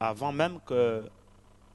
avant même que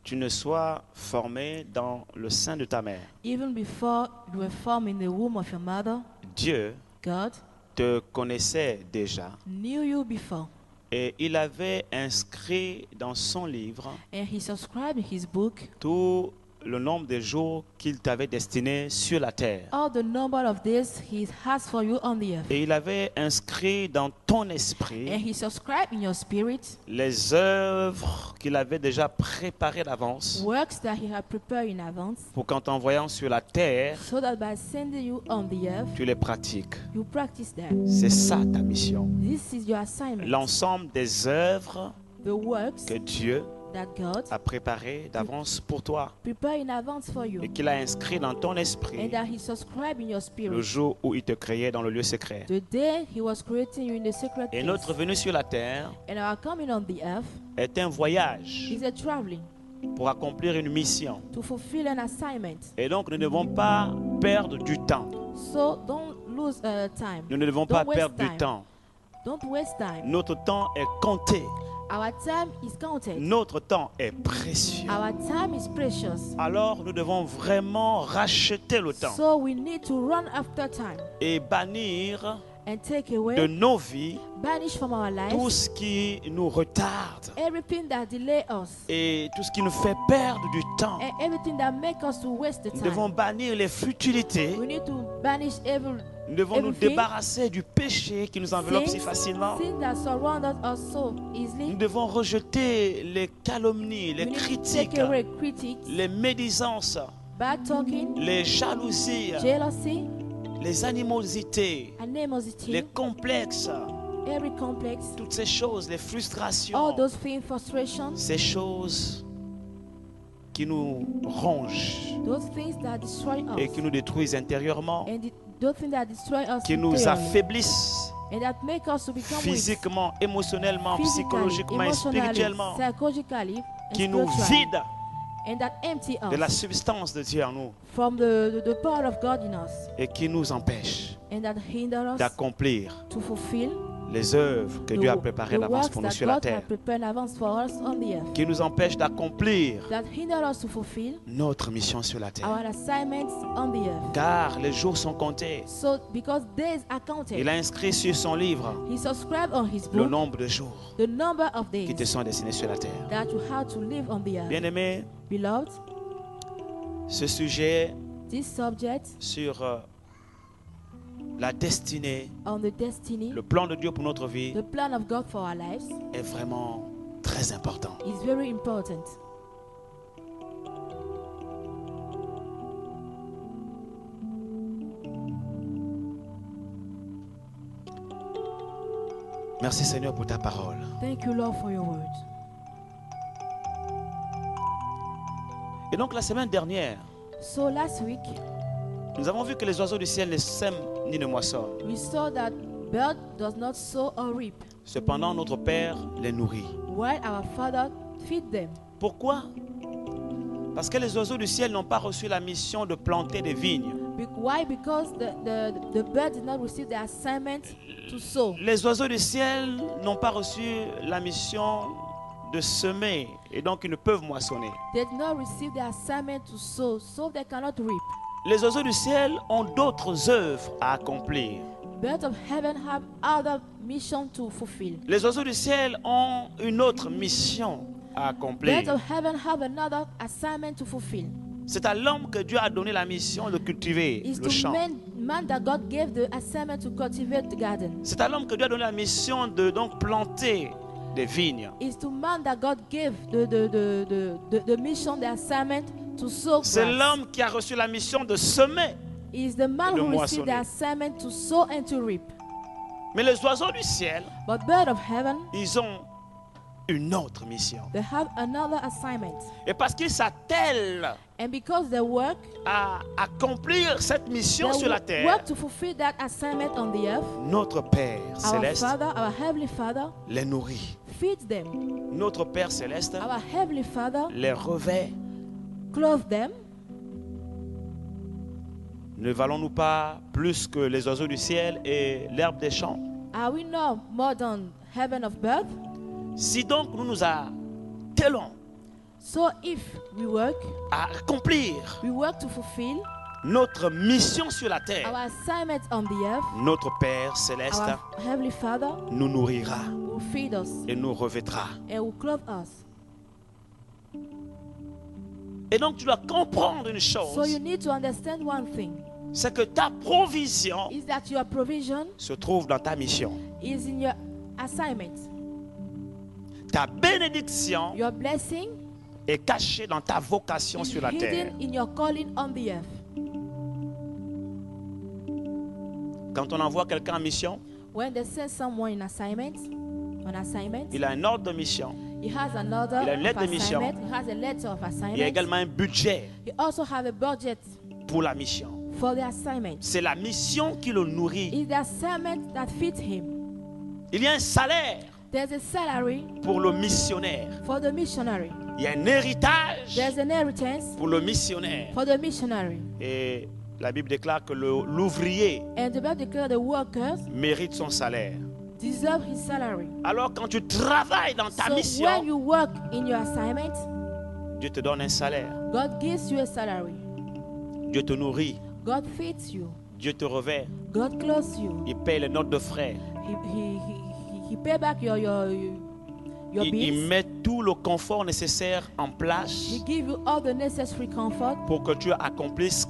tu ne sois formé dans le sein de ta mère. Even before you were formed in the womb of your mother, Dieu God te connaissait déjà knew you before. et il avait inscrit dans son livre And he subscribed in his book tout le nombre de jours qu'il t'avait destiné sur la terre. all the number of days he has for you on the earth. Et il avait inscrit dans ton And esprit he subscribed in your spirit les œuvres qu'il avait déjà préparées d'avance works that he had prepared in advance, pour qu'en t'envoyant sur la terre, so that by sending you on the earth, tu les pratiques. you practice them. C'est ça ta mission. This is your assignment. L'ensemble des œuvres The works que Dieu that God a préparées d'avance pour toi prepared in advance for you, et qu'il a inscrit dans ton and esprit that he subscribed in your le spirit. jour où il te créait dans le lieu secret. The day he was creating you in the secret Et place. notre venue sur la terre And our coming on the earth est un voyage is a traveling pour accomplir une mission. to fulfill an assignment. Et donc nous ne devons pas perdre du temps. So don't lose time. Nous ne devons Don't pas waste perdre du time. temps. Don't waste time. Notre temps est compté. Our time is counted. Notre temps est précieux. Our time is precious. Alors nous devons vraiment racheter le temps So we need to run after time et bannir and take de away, nos vies banish from our tout lives ce qui nous retarde everything that delay us et tout ce qui nous fait perdre du temps. and everything that make us to waste the Nous devons time. bannir les futilités. We need to banish Nous devons nous everything, débarrasser du péché qui nous enveloppe si facilement. sin that surround us so Nous easily. devons rejeter les calomnies, les We need to critiques, take away critics, les médisances, bad talking, les jalousies, jealousy, les animosités, animosity, les complexes, every complex, toutes ces choses, les all frustrations, those feeling frustrations, ces choses qui nous rongent those things that destroy et us, qui nous détruisent intérieurement, and those things that destroy us qui nous interiorly, affaiblissent and that make us to become weak, physiquement, émotionnellement, physically, psychologiquement et emotionally, spirituellement, psychologically, and qui nous spiritually, vident and that empty de la us substance de Dieu en nous from the power of God in us, et qui nous empêche and that hinder us d'accomplir to fulfill les œuvres que the, Dieu a préparées the d'avance works pour nous that sur la God terre, had prepared in advance for us on the earth, qui nous empêche d'accomplir that hinder us to fulfill notre mission sur la terre. our assignments on the earth. Car les jours sont comptés. So because days are counted, Il a inscrit sur son livre he subscribed on his le book nombre de jours the number of qui te days sont destinés sur la terre. that you have to live on the earth. Bien-aimé, Beloved, ce sujet this subject sur la destinée, on the destiny, le plan de Dieu pour notre vie the plan of God for our lives est vraiment très important. is very important. Merci Seigneur pour ta parole. Thank you, Lord, for your word. Et donc la semaine dernière, So last week, nous avons vu que les oiseaux du ciel ne sèment ni ne moissonnent. we saw that bird does not sow or reap, Cependant, notre Père les nourrit. while our Father feed them. Pourquoi? Parce que les oiseaux du ciel n'ont pas reçu la mission de planter des vignes. Why? Because the bird did not receive the assignment to sow. Les oiseaux du ciel n'ont pas reçu la mission de semer et donc ils ne peuvent moissonner. They did not receive the assignment to sow, so they cannot reap. Les oiseaux du ciel ont d'autres œuvres à accomplir. Birds of heaven have other mission to fulfill. Les oiseaux du ciel ont une autre mission à accomplir. Birds of heaven have another assignment to fulfill. C'est à l'homme que Dieu a donné la mission de cultiver It's le to champ. man that God gave the assignment to cultivate the garden. C'est à l'homme que Dieu a donné la mission de donc planter des vignes. It's to man that God gave the mission, the assignment to sow C'est grass. l'homme qui a reçu la mission de semer. It's the man de who received the moissonner. assignment to sow and to reap. Mais les oiseaux du ciel, But bird of heaven, ils ont une autre mission. they have another assignment. Et parce qu'ils s'attellent And because they work, à accomplir cette mission sur la they work terre, to fulfill that assignment on the earth, notre Père our céleste Father, our Heavenly Father, les nourrit. feeds them. Notre Père céleste Our Heavenly Father les revêt. clothes them. Ne valons-nous pas plus que les oiseaux du ciel et l'herbe des champs? Are we not more than heaven of birth? Si donc nous nous attelons So if we work à accomplir to fulfill notre mission sur la terre, our assignment on the earth, notre Père céleste our Heavenly Father nous nourrira will feed us et nous revêtra. and will clothe us. Et donc tu dois comprendre une So chose, you need to understand one thing, c'est que ta provision is that your provision se trouve dans ta mission. is in your assignment. Ta bénédiction Your blessing est cachée dans ta vocation is sur la terre. hidden in your calling on the earth. Quand on envoie quelqu'un en mission, When they send someone on assignment, il a un ordre de mission, he has another Il a une lettre of de mission. assignment. He has a letter of il y a assignment. également un budget He also have a budget pour la mission. for the assignment. C'est la mission qui le nourrit. It's the assignment that fits him. Il y a un salaire There's a salary pour le missionnaire. for the missionary. Il y a un héritage There's an inheritance pour le missionnaire. for the missionary. Et la Bible déclare que l'ouvrier And the Bible declares the workers mérite son salaire. deserve his salary. Alors quand tu travailles dans ta So when mission, you work in your assignment, Dieu te donne un salaire. God gives you a salary. Dieu te nourrit. God feeds you. Dieu te revêt. God clothes you. Il paye les notes de frais. He pay back your Il bills. met tout le confort nécessaire en place He give you all the necessary comfort pour que tu accomplisses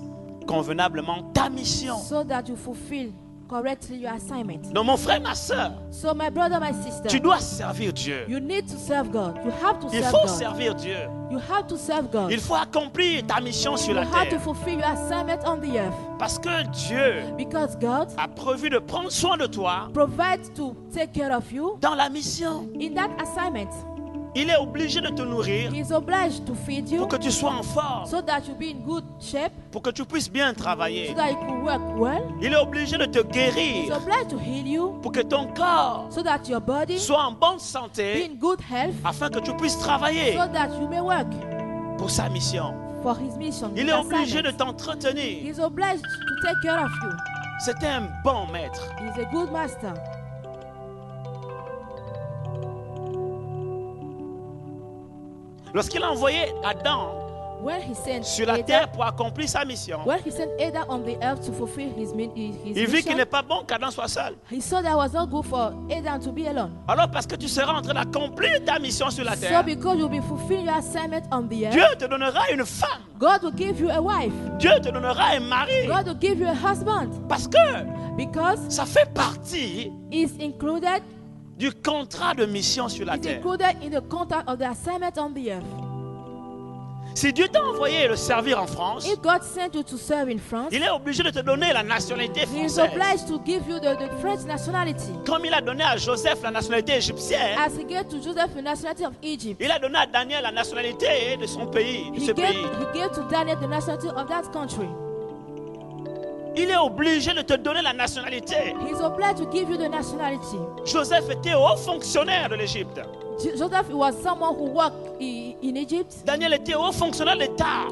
convenablement ta mission. so that you fulfill correctly your assignment. Donc mon frère, ma soeur, So my brother, my sister, tu dois servir Dieu. you need to serve God. You have to Il serve faut God. servir Dieu. You have to serve God. Il faut accomplir ta mission sur You la have to terre. fulfill your assignment on the earth. Parce que Dieu Because God a prévu de prendre soin de toi provides to take care of you dans la mission. in that assignment. Il est obligé de te nourrir He is obliged to feed you pour que tu sois en forme, so that you be in good shape, pour que tu puisses bien so travailler. that you can work well. Il est obligé de te He is guérir obliged to heal you pour que ton corps so that your body soit en bonne be santé in good health, afin que tu puisses travailler so that you may work pour sa mission. for his mission. Il his est obligé de assignment. He t'entretenir. is obliged to take care of you. C'est un bon maître. He is a good master. Lorsqu'il a envoyé Adam When he sent sur la Adam, terre pour accomplir sa mission, when he sent Adam on the earth to fulfill his il vit mission, qu'il n'est pas bon qu'Adam soit seul. he saw that it was not good for Adam to be alone. Alors parce que tu seras en train d'accomplir ta mission sur la So terre, because you'll be fulfilling your assignment on the earth, Dieu te donnera une femme. God will give you a wife. Dieu te donnera un mari. God will give you a husband. Parce que Because ça fait partie it's included, du contrat de mission sur la it's terre. included in the contract of the assignment on the earth. Si Dieu t'a envoyé le servir en France, If God sent you to serve in France, il est obligé de te donner la nationalité He is française. obliged to give you the French nationality. Comme il a donné à Joseph la nationalité égyptienne, As he gave to Joseph the nationality of Egypt, il a donné à Daniel la nationalité de son pays, de ce he pays. gave to Daniel the nationality of that country. Il est obligé de te donner la nationalité. He is obliged to give you the nationality. Joseph était haut fonctionnaire de l'Égypte. Joseph was someone who worked in Egypt. Daniel était haut fonctionnaire de l'État.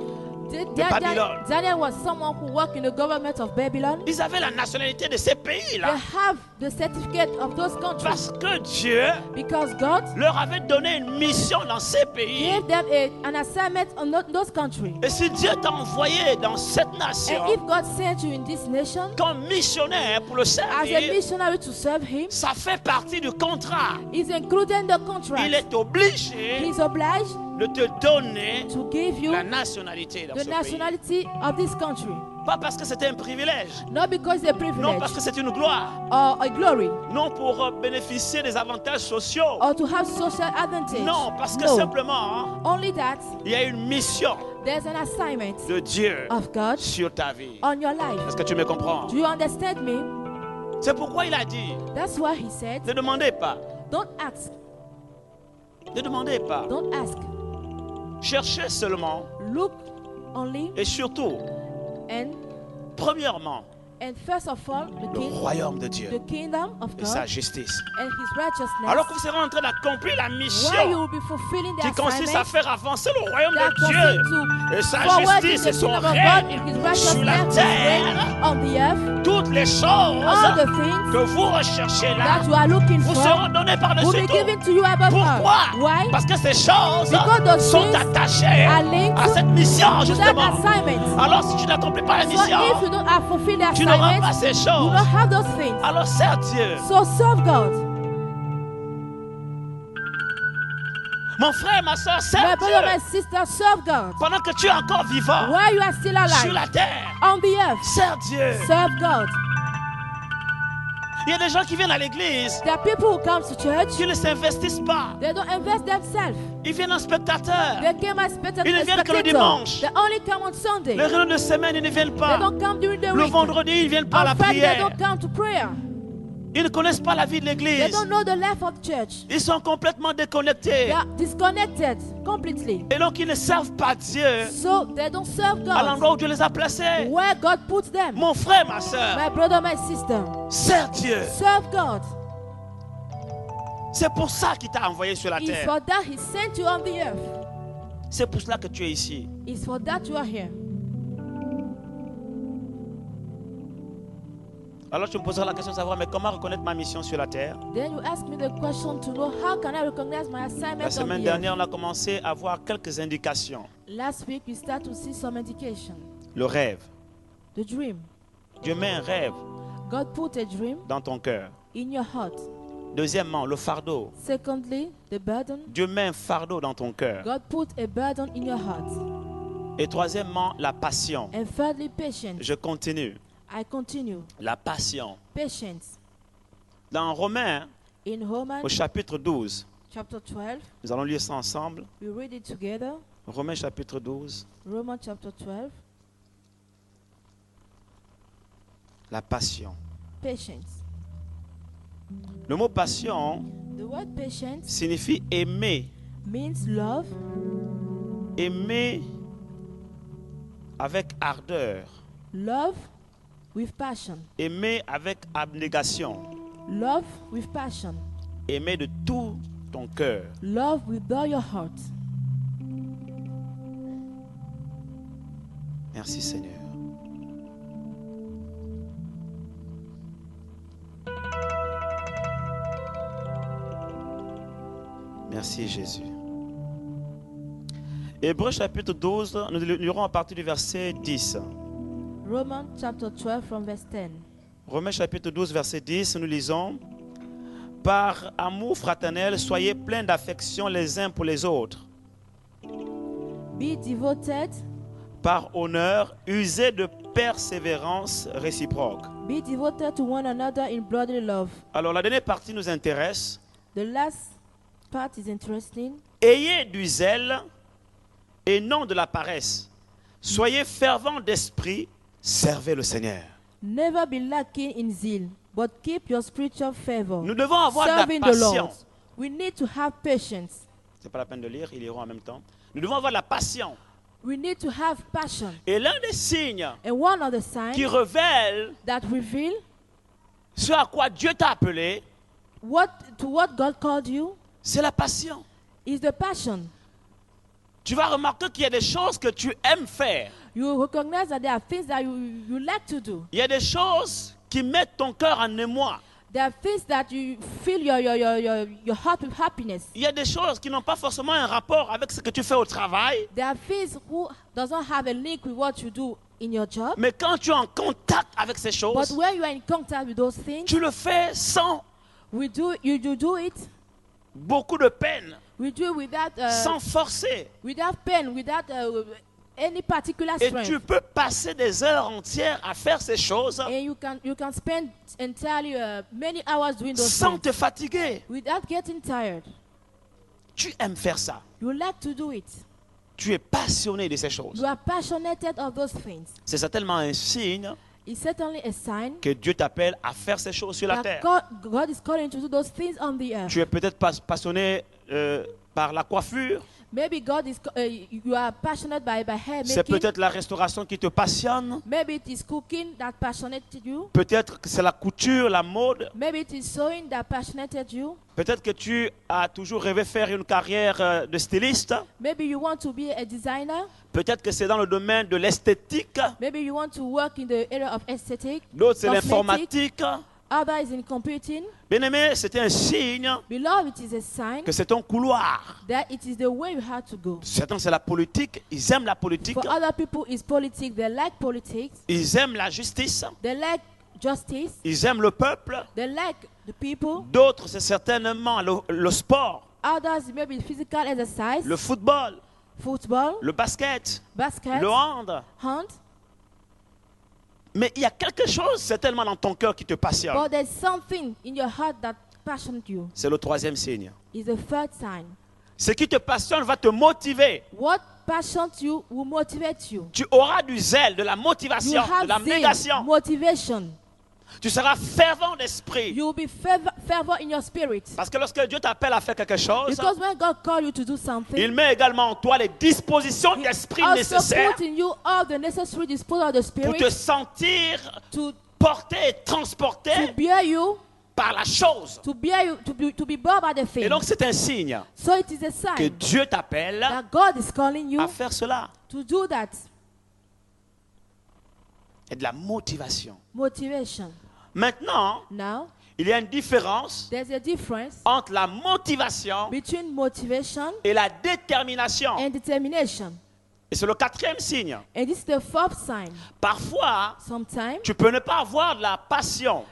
Babylone. Daniel was someone who worked in the government of Babylon. Ils avaient la nationalité de ces They pays-là. have the certificate of those countries Parce que Dieu because God leur avait donné une mission dans ces pays. gave them an assignment on those countries. Et si Dieu t'a envoyé dans cette nation And if God sent you in this nation comme missionnaire pour le as a servir, missionary to serve Him, ça fait partie du contrat. is included in the Il contract. est obligé He is obliged de te donner to give you la nationalité dans the ce pays. nationality of this country. Pas parce que c'était un privilège, Not because it's a non privilege parce que c'est une gloire, or a glory non pour bénéficier des avantages sociaux, or to have social advantage. non parce que No. simplement Only that il y a une mission there's an assignment de Dieu of God sur ta vie. on your life. Est-ce que tu me comprends? Do you understand me? C'est pourquoi il a dit, That's why he said, ne demandez pas, don't ask, ne demandez pas, don't ask. cherchez seulement Look only et surtout, and premièrement, And first of all, le royaume de Dieu the kingdom of et sa God justice. and His righteousness. Alors que vous serez en train d'accomplir la While you mission will be fulfilling the qui consiste à assignment faire avancer le royaume that de Dieu consists et sa to forward justice the et son kingdom of God règne and His sur la righteousness, His terre, reign on the earth, toutes les all the choses things que vous recherchez là that you are looking vous for seront données will par-dessus be tout. given to you above Pourquoi? all. Why? Parce que ces choses Because those sont things attachées are linked à cette mission to that justement. assignment. Alors si tu n'accomplis pas la So mission, if you don't have fulfilled the tu n'auras pas assignment, ces you choses. don't have those things. Alors sers Dieu. So serve God. Mon frère, ma soeur, My sers brother, my Dieu. sister, serve God. Pendant que tu es encore vivant While you are still sur la alive terre, on the earth, sers Dieu. serve God. Il y a des gens qui viennent à l'église There are people who come to church, qui ne s'investissent pas. they don't invest themselves. Ils viennent en spectateur. They came as spectators. Ils ne viennent que le dimanche. They only come on Sunday. Les réunions de semaine, ils ne viennent They pas. don't come during the Le week. vendredi, ils ne viennent pas à la On Friday, they prière. don't come to prayer. Ils ne connaissent pas la vie de They l'église. don't know the life of church. Ils sont complètement déconnectés. They are disconnected completely. Et donc, ils ne servent pas Dieu So they don't serve à God l'endroit où Dieu les a placés. where God puts them. Mon frère, ma soeur, My brother, my sister, sers Dieu. serve God. C'est pour ça qu'il t'a envoyé sur la It's terre. for that He sent you on the earth. C'est pour cela que tu es ici. It's for that you are here. Alors tu me poseras la question de savoir, mais comment reconnaître ma mission sur la terre? Then you ask me the question to know how can I recognize my La assignment on semaine the dernière, earth. on a commencé à voir quelques indications. Last week we start to see some indication. Le rêve. The dream. Dieu met un rêve God put a dream dans ton cœur. in your heart. Deuxièmement, le fardeau. Secondly, the burden. Dieu met un fardeau dans ton cœur. God put a burden in your heart. Et troisièmement, la passion. And thirdly, patience. Je continue. I continue. La passion. Patience. Dans Romains, In Romans au chapitre 12, chapter 12, nous allons lire ça ensemble. we read it together. Romains chapitre 12, Romans chapter 12, la passion. patience. Le mot passion The word patience signifie aimer. means love, Aimer avec ardeur. love with passion, Aimer avec abnégation. love with passion, Aimer de tout ton cœur. love with all your heart. Merci Seigneur. Merci Jésus. Hébreux chapitre 12, nous lirons à partir du verset 10. Romans chapter 12 from verse 10. Romains chapitre 12, verset 10, nous lisons: Par amour fraternel, soyez pleins d'affection les uns pour les autres. Be devoted, Par honneur, usez de persévérance réciproque. be devoted to one another in brotherly love. Alors la dernière partie nous intéresse. The last part is interesting. Ayez du zèle et non de la paresse. Soyez fervents d'esprit, servez le Seigneur. Never be lacking in zeal, but keep your spiritual fervor. Nous devons avoir de la Serving the Lord. passion. We need to have patience. C'est pas la peine de lire, ils liront en même temps. Nous devons avoir de la passion. We need to have passion. Et l'un des signes And one of the qui signs révèle that reveal ce à quoi Dieu t'a appelé, what God called you c'est la passion. is the passion. Tu vas remarquer qu'il y a des choses que tu aimes faire. You recognize that there are things that you like to do. Il y a des choses qui mettent ton cœur en émoi. There are things that you fill your heart with happiness. Il y a des choses qui n'ont pas forcément un rapport avec ce que tu fais au travail. There are things who doesn't have a link with what you do in your job. Mais quand tu es en contact avec ces But choses, when you are in contact with those things, tu le fais sans you do it. beaucoup de peine, We do it without sans forcer. without pain, without any particular Et strength. tu peux passer des heures entières à faire ces choses And you can spend entirely many hours doing those sans things te fatiguer. without getting tired. Tu aimes faire ça. You like to do it. Tu es passionné de ces choses. You are passionate of those things. C'est certainement un signe It's certainly a sign que Dieu t'appelle à faire ces choses sur la that terre. God is calling to do those things on the earth. Tu es peut-être passionné par la coiffure. Maybe God is. You are passionate by hair C'est making. peut-être la restauration qui te passionne. Maybe it is cooking that passionated you. Peut-être que c'est la couture, la mode. Maybe it is sewing that passionated you. Peut-être que tu as toujours rêvé faire une carrière de styliste. Maybe you want to be a designer. Peut-être que c'est dans le domaine de l'esthétique. Maybe you want to work in the area of aesthetic. D'autres, c'est cosmetic. l'informatique. Others in computing. Bien-aimé, c'est un signe Beloved, it is a sign que c'est ton couloir. that it is the way you have to go. Certains, c'est la politique. Ils aiment la politique. For other people, it's politics. They like politics. Ils aiment la justice. They like justice. Ils aiment le peuple. They like the people. D'autres, c'est certainement le sport, Others, maybe physical exercise, le football, football, le basket, basket, le hand. hunt. Mais il y a quelque chose certainement dans ton cœur qui te passionne. But there's something in your heart that passions you. C'est le troisième signe. Is the third sign. Ce qui te passionne va te motiver. What passions you will motivate you. Tu auras du zèle, de la You motivation, de have zeal, l'abnégation. motivation. Tu seras fervent d'esprit. You will be fervor in your spirit. Parce que lorsque Dieu t'appelle à faire quelque chose, Because when God calls you to do something, il met également en toi les dispositions He d'esprit also nécessaires put in you all the necessary disposal of the pour te spirit sentir to porté et transporté bear you, par la chose. to bear you, to be brought by the Et thing. donc c'est un signe So it is a que sign Dieu t'appelle that God is calling you à faire cela. to do that. Et de la motivation. Motivation. Maintenant, Now, il y a une différence there's a difference entre la motivation between motivation et la détermination. and determination. Et c'est le quatrième signe. And this is the fourth sign. Parfois, Sometimes, tu peux ne pas avoir de la passion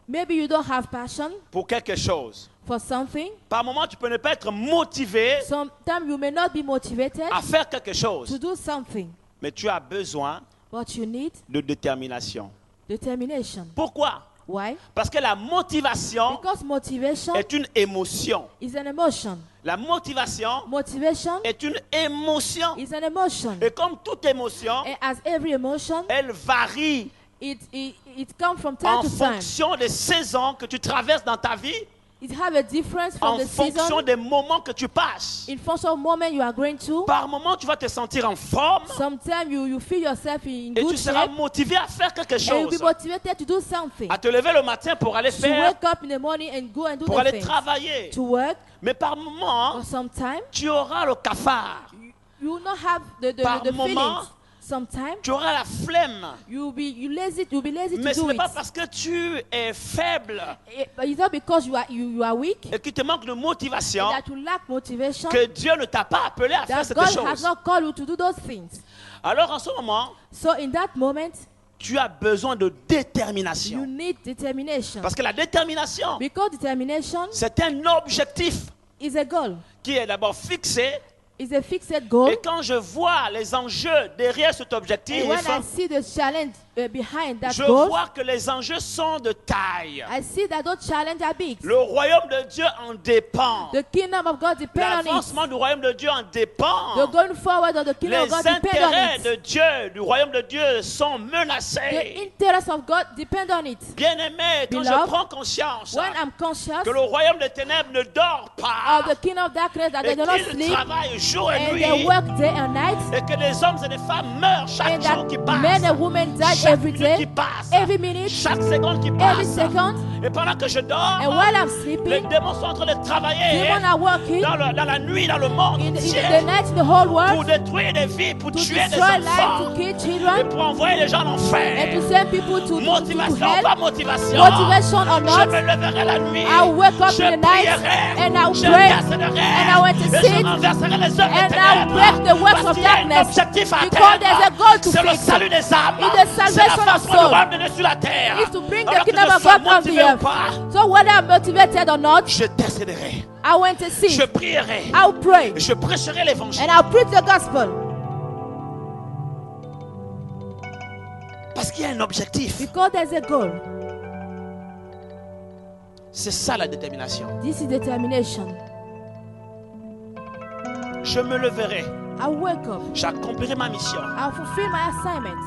maybe you don't have passion pour quelque chose. for something. Par moment, tu peux ne pas être motivé Sometimes you may not be motivated à faire quelque to chose. do something, Mais tu as besoin but you need de détermination. determination. Pourquoi? Why? Parce que la motivation Because motivation est une émotion. is an emotion. La motivation Motivation est une émotion. is an emotion. Et comme toute émotion, And as every emotion, elle varie it comes from time en to time. fonction des saisons que tu traverses dans ta vie, It have a difference from en the fonction season. des moments que tu passes. In function of moment you are going to. Par moment, tu vas te sentir en forme Sometimes you feel yourself in et tu good seras shape. motivé à faire quelque And you'll be chose. motivated to do something. À te lever le matin pour aller To faire, wake up in the morning and go and do pour the aller things. travailler. To work. Mais par moment, Or sometimes tu auras le cafard. you will not have Par the moment, feelings. Sometimes tu auras la flemme. you'll be lazy Mais to ce do n'est pas it. parce que tu es faible But it's not because you are weak et qu'il te manque de motivation and that you lack motivation que Dieu ne t'a pas appelé à faire that cette God has chose. not called you to do those things. Alors en ce moment, So in that moment, tu as besoin de you détermination. need determination. Parce que la détermination, Because determination c'est un objectif is a goal. qui est d'abord fixé. It's a fixed goal. Et quand je vois les enjeux derrière cet objectif, And when I see the challenge behind that je goal, vois que les enjeux sont de taille. I see that those challenges are big. Le royaume de Dieu en dépend. The kingdom of God depends on it. L'avancement du royaume de Dieu en dépend. The going forward of the kingdom of Les God depends on intérêts it. de Dieu, du royaume de Dieu, sont The menacés. interests of God depend on it. Bien-aimé, quand je Beloved, prends conscience When I'm conscious que le royaume des ténèbres ne dort pas of the kingdom of darkness, that et they do not qu'il sleep travaille jour et and nuit they work day and night, et que des hommes et des femmes meurent chaque and jour qui that passe, men and women die chaque every minute qui day, passe, every minute, chaque seconde qui every passe. second, Et pendant que je dors, and while I'm les sleeping, démons sont en train de travailler demons are working dans la nuit, dans le monde in entier the night in the whole pour world détruire des vies, pour to tuer des destroy lives, enfants to kill et children, pour envoyer les gens en and enfer. to send people to Motivation, hell. pas motivation. Motivation or Je not, me leverai la nuit. I'll wake up je in the night prierai. and I'll je pray intercéderai. and I will Et je intercede renverserai les œuvres des and I'll ténèbres. break the works Parce of qu'il y a un darkness. objectif à Because there's a atteindre. goal to C'est le fix. salut des âmes. It's the C'est la salvation of façon de soul. voir de sur la terre. It's to bring the Alors que kingdom je of sois God on the motivé ou earth. pas, So whether I'm motivated or not, je décéderai. I will intercede. Je prierai. I'll pray. Je prêcherai l'évangile. And I'll preach the gospel. Parce qu'il y a un objectif. Because there's a goal. C'est ça la détermination. This is determination. Je me leverai. I'll wake up. J'accomplirai ma mission. I'll fulfill my assignment.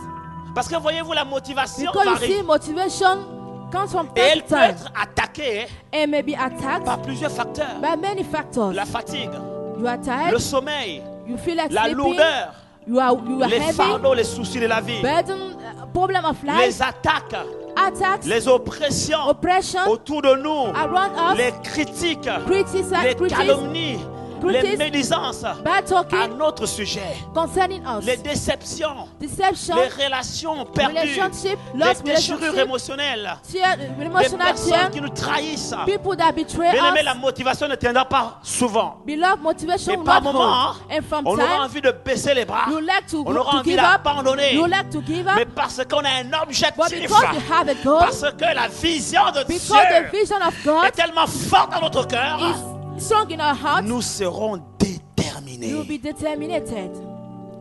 Parce que voyez-vous, la motivation Because you varie. see, motivation comes from Et time elle to peut time être attaquée and may be attacked par plusieurs facteurs. by many factors. La fatigue, You are le tired. sommeil, You feel like la sleeping. lourdeur, You are les heavy. fardeaux, les soucis de la vie, Burden, problem of life. les attaques, Attacks. les oppressions Oppression. autour de nous, Around us. les critiques, les Criticism. calomnies, les critics, médisances Bad à talking notre sujet, concerning us. les déceptions, Deception. les relations perdues, Relationship. les Lost déchirures relationship. émotionnelles, Tear, les emotional personnes tear. qui nous trahissent. People that betray Bien aimé, us. la motivation ne tiendra pas souvent. Beloved, motivation Et will par not moments, hold. And from on aura time, envie de baisser les bras. you like to, On aura to envie give up. d'abandonner. You like to give Mais up. parce qu'on a un But objectif, because you have a goal, parce que la vision de because the Dieu vision of est God tellement forte dans notre cœur, is strong in our hearts, nous serons you will be déterminés. determined.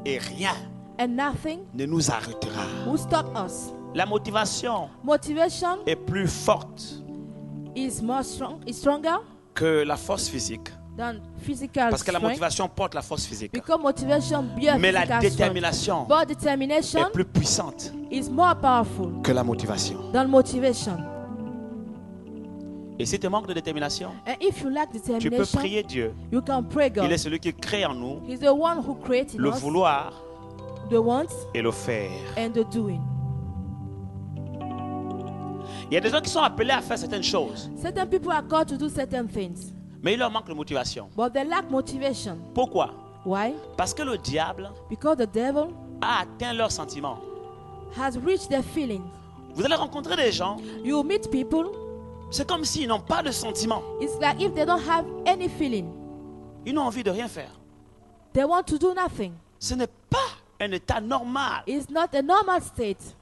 Et rien And nothing ne nous arrêtera. will stop us. La motivation Motivation est plus forte is more strong, is stronger que la force physique. than physical Parce que la strength. motivation porte la force physique. Because motivation bears Mais la physical strength. détermination But determination est plus puissante is more powerful que la motivation. than motivation. Et si tu manques de détermination, And if you lack tu peux determination, prier Dieu. you can pray Il est God. celui qui crée en nous He's the one who created le us, vouloir the wants et le faire. and the doing. Il y a des gens qui sont appelés à faire certaines choses, Certain people are called to do certain things, mais il leur manque de motivation. but they lack motivation. Pourquoi? Why? Parce que le diable Because the devil a atteint leurs sentiments. has reached their feelings. Vous allez rencontrer des gens, You meet people, c'est comme s'ils n'ont pas de sentiments. it's like if they don't have any feeling, Ils n'ont envie de rien faire. they want to do nothing. Ce n'est pas un état normal. It's not a normal state.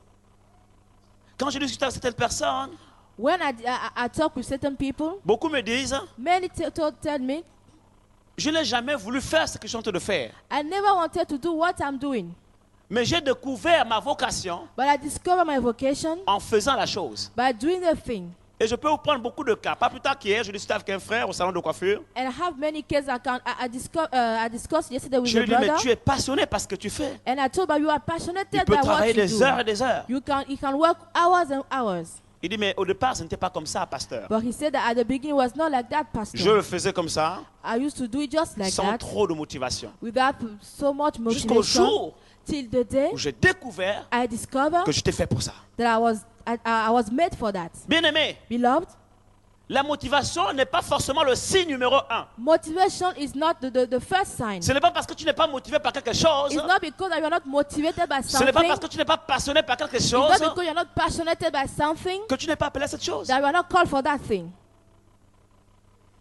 Quand je discute avec certaines personnes, When I talk with certain people, beaucoup me disent, many tell me, je n'ai jamais voulu faire ce que je suis en train de faire. I never wanted to do what I'm doing, Mais j'ai découvert ma vocation but I discovered my vocation en faisant la chose. by doing the thing. Et je peux vous prendre beaucoup de cas. Pas plus tard qu'hier, je discutais avec un frère au salon de coiffure. And I have many cases I discussed yesterday with Je a lui ai dit, mais brother. tu es passionné par ce que tu fais. And I told him, you are passionate Il by peut what travailler you des do. heures et des heures. You can work hours and hours. Il dit, mais au départ, ce n'était pas comme ça, pasteur. But he said that at the beginning it was not like that, Pastor. Je le faisais comme ça, I used to do it just like sans that, trop de motivation. without so much Jusqu'au motivation, jour till the day où j'ai découvert I discovered que j'étais fait pour ça. that I was made for that. Bien aimé, Beloved, la motivation n'est pas forcément le signe numéro un. motivation is not the first sign. Ce n'est pas parce que tu n'es pas motivé par quelque chose. It's not because you are not motivated by Ce n'est pas something. parce que tu n'es pas passionné par quelque It's chose not because you are not passionate by something que tu n'es pas appelé à cette chose. that you are not called for that thing.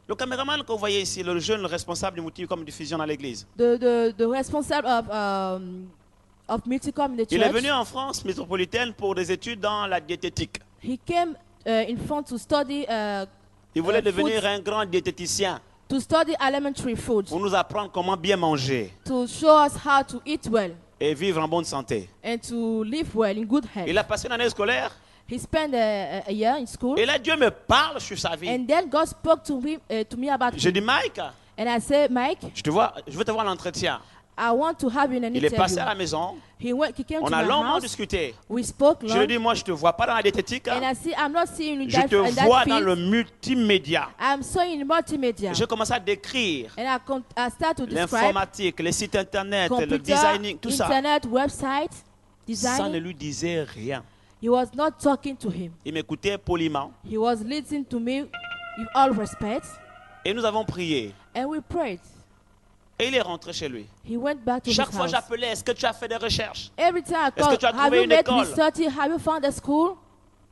Le caméraman que vous voyez ici, le jeune responsable du Multicom Diffusion dans l'église, The responsible of Multicom in the il est church, venu en France métropolitaine pour des études dans la diététique. he came in front to study Il voulait devenir food. un grand diététicien elementary food, pour nous apprendre comment bien manger to show us how to eat well et vivre en bonne santé. and to live well in good health. Il a passé une année scolaire He spent a year in school, et là Dieu me parle sur sa vie. and then God spoke to me about Je him. dis Mike, And I said, Mike, je veux te voir à l'entretien. I want to have you in an Il est passé à la interview. maison, He came on to a my longuement house. discuté. We spoke Je lui ai long, dit, moi je te vois pas dans la diététique, and I said, I'm not seeing you je te in vois that dans le field. multimédia. I'm seeing in multimedia. Je commence à décrire And I start to describe l'informatique, les sites internet, le computer, designing, tout ça. internet, website, Ça ne design. lui disait rien. He was not talking to him. Il m'écoutait poliment He was listening to me with all respect. et nous avons prié. And we prayed. Et il est rentré chez lui. He went back to Chaque his fois house. j'appelais, est-ce que tu as fait des recherches? Every time I Est-ce que called, tu as have trouvé you une made école? research? Have you found a school?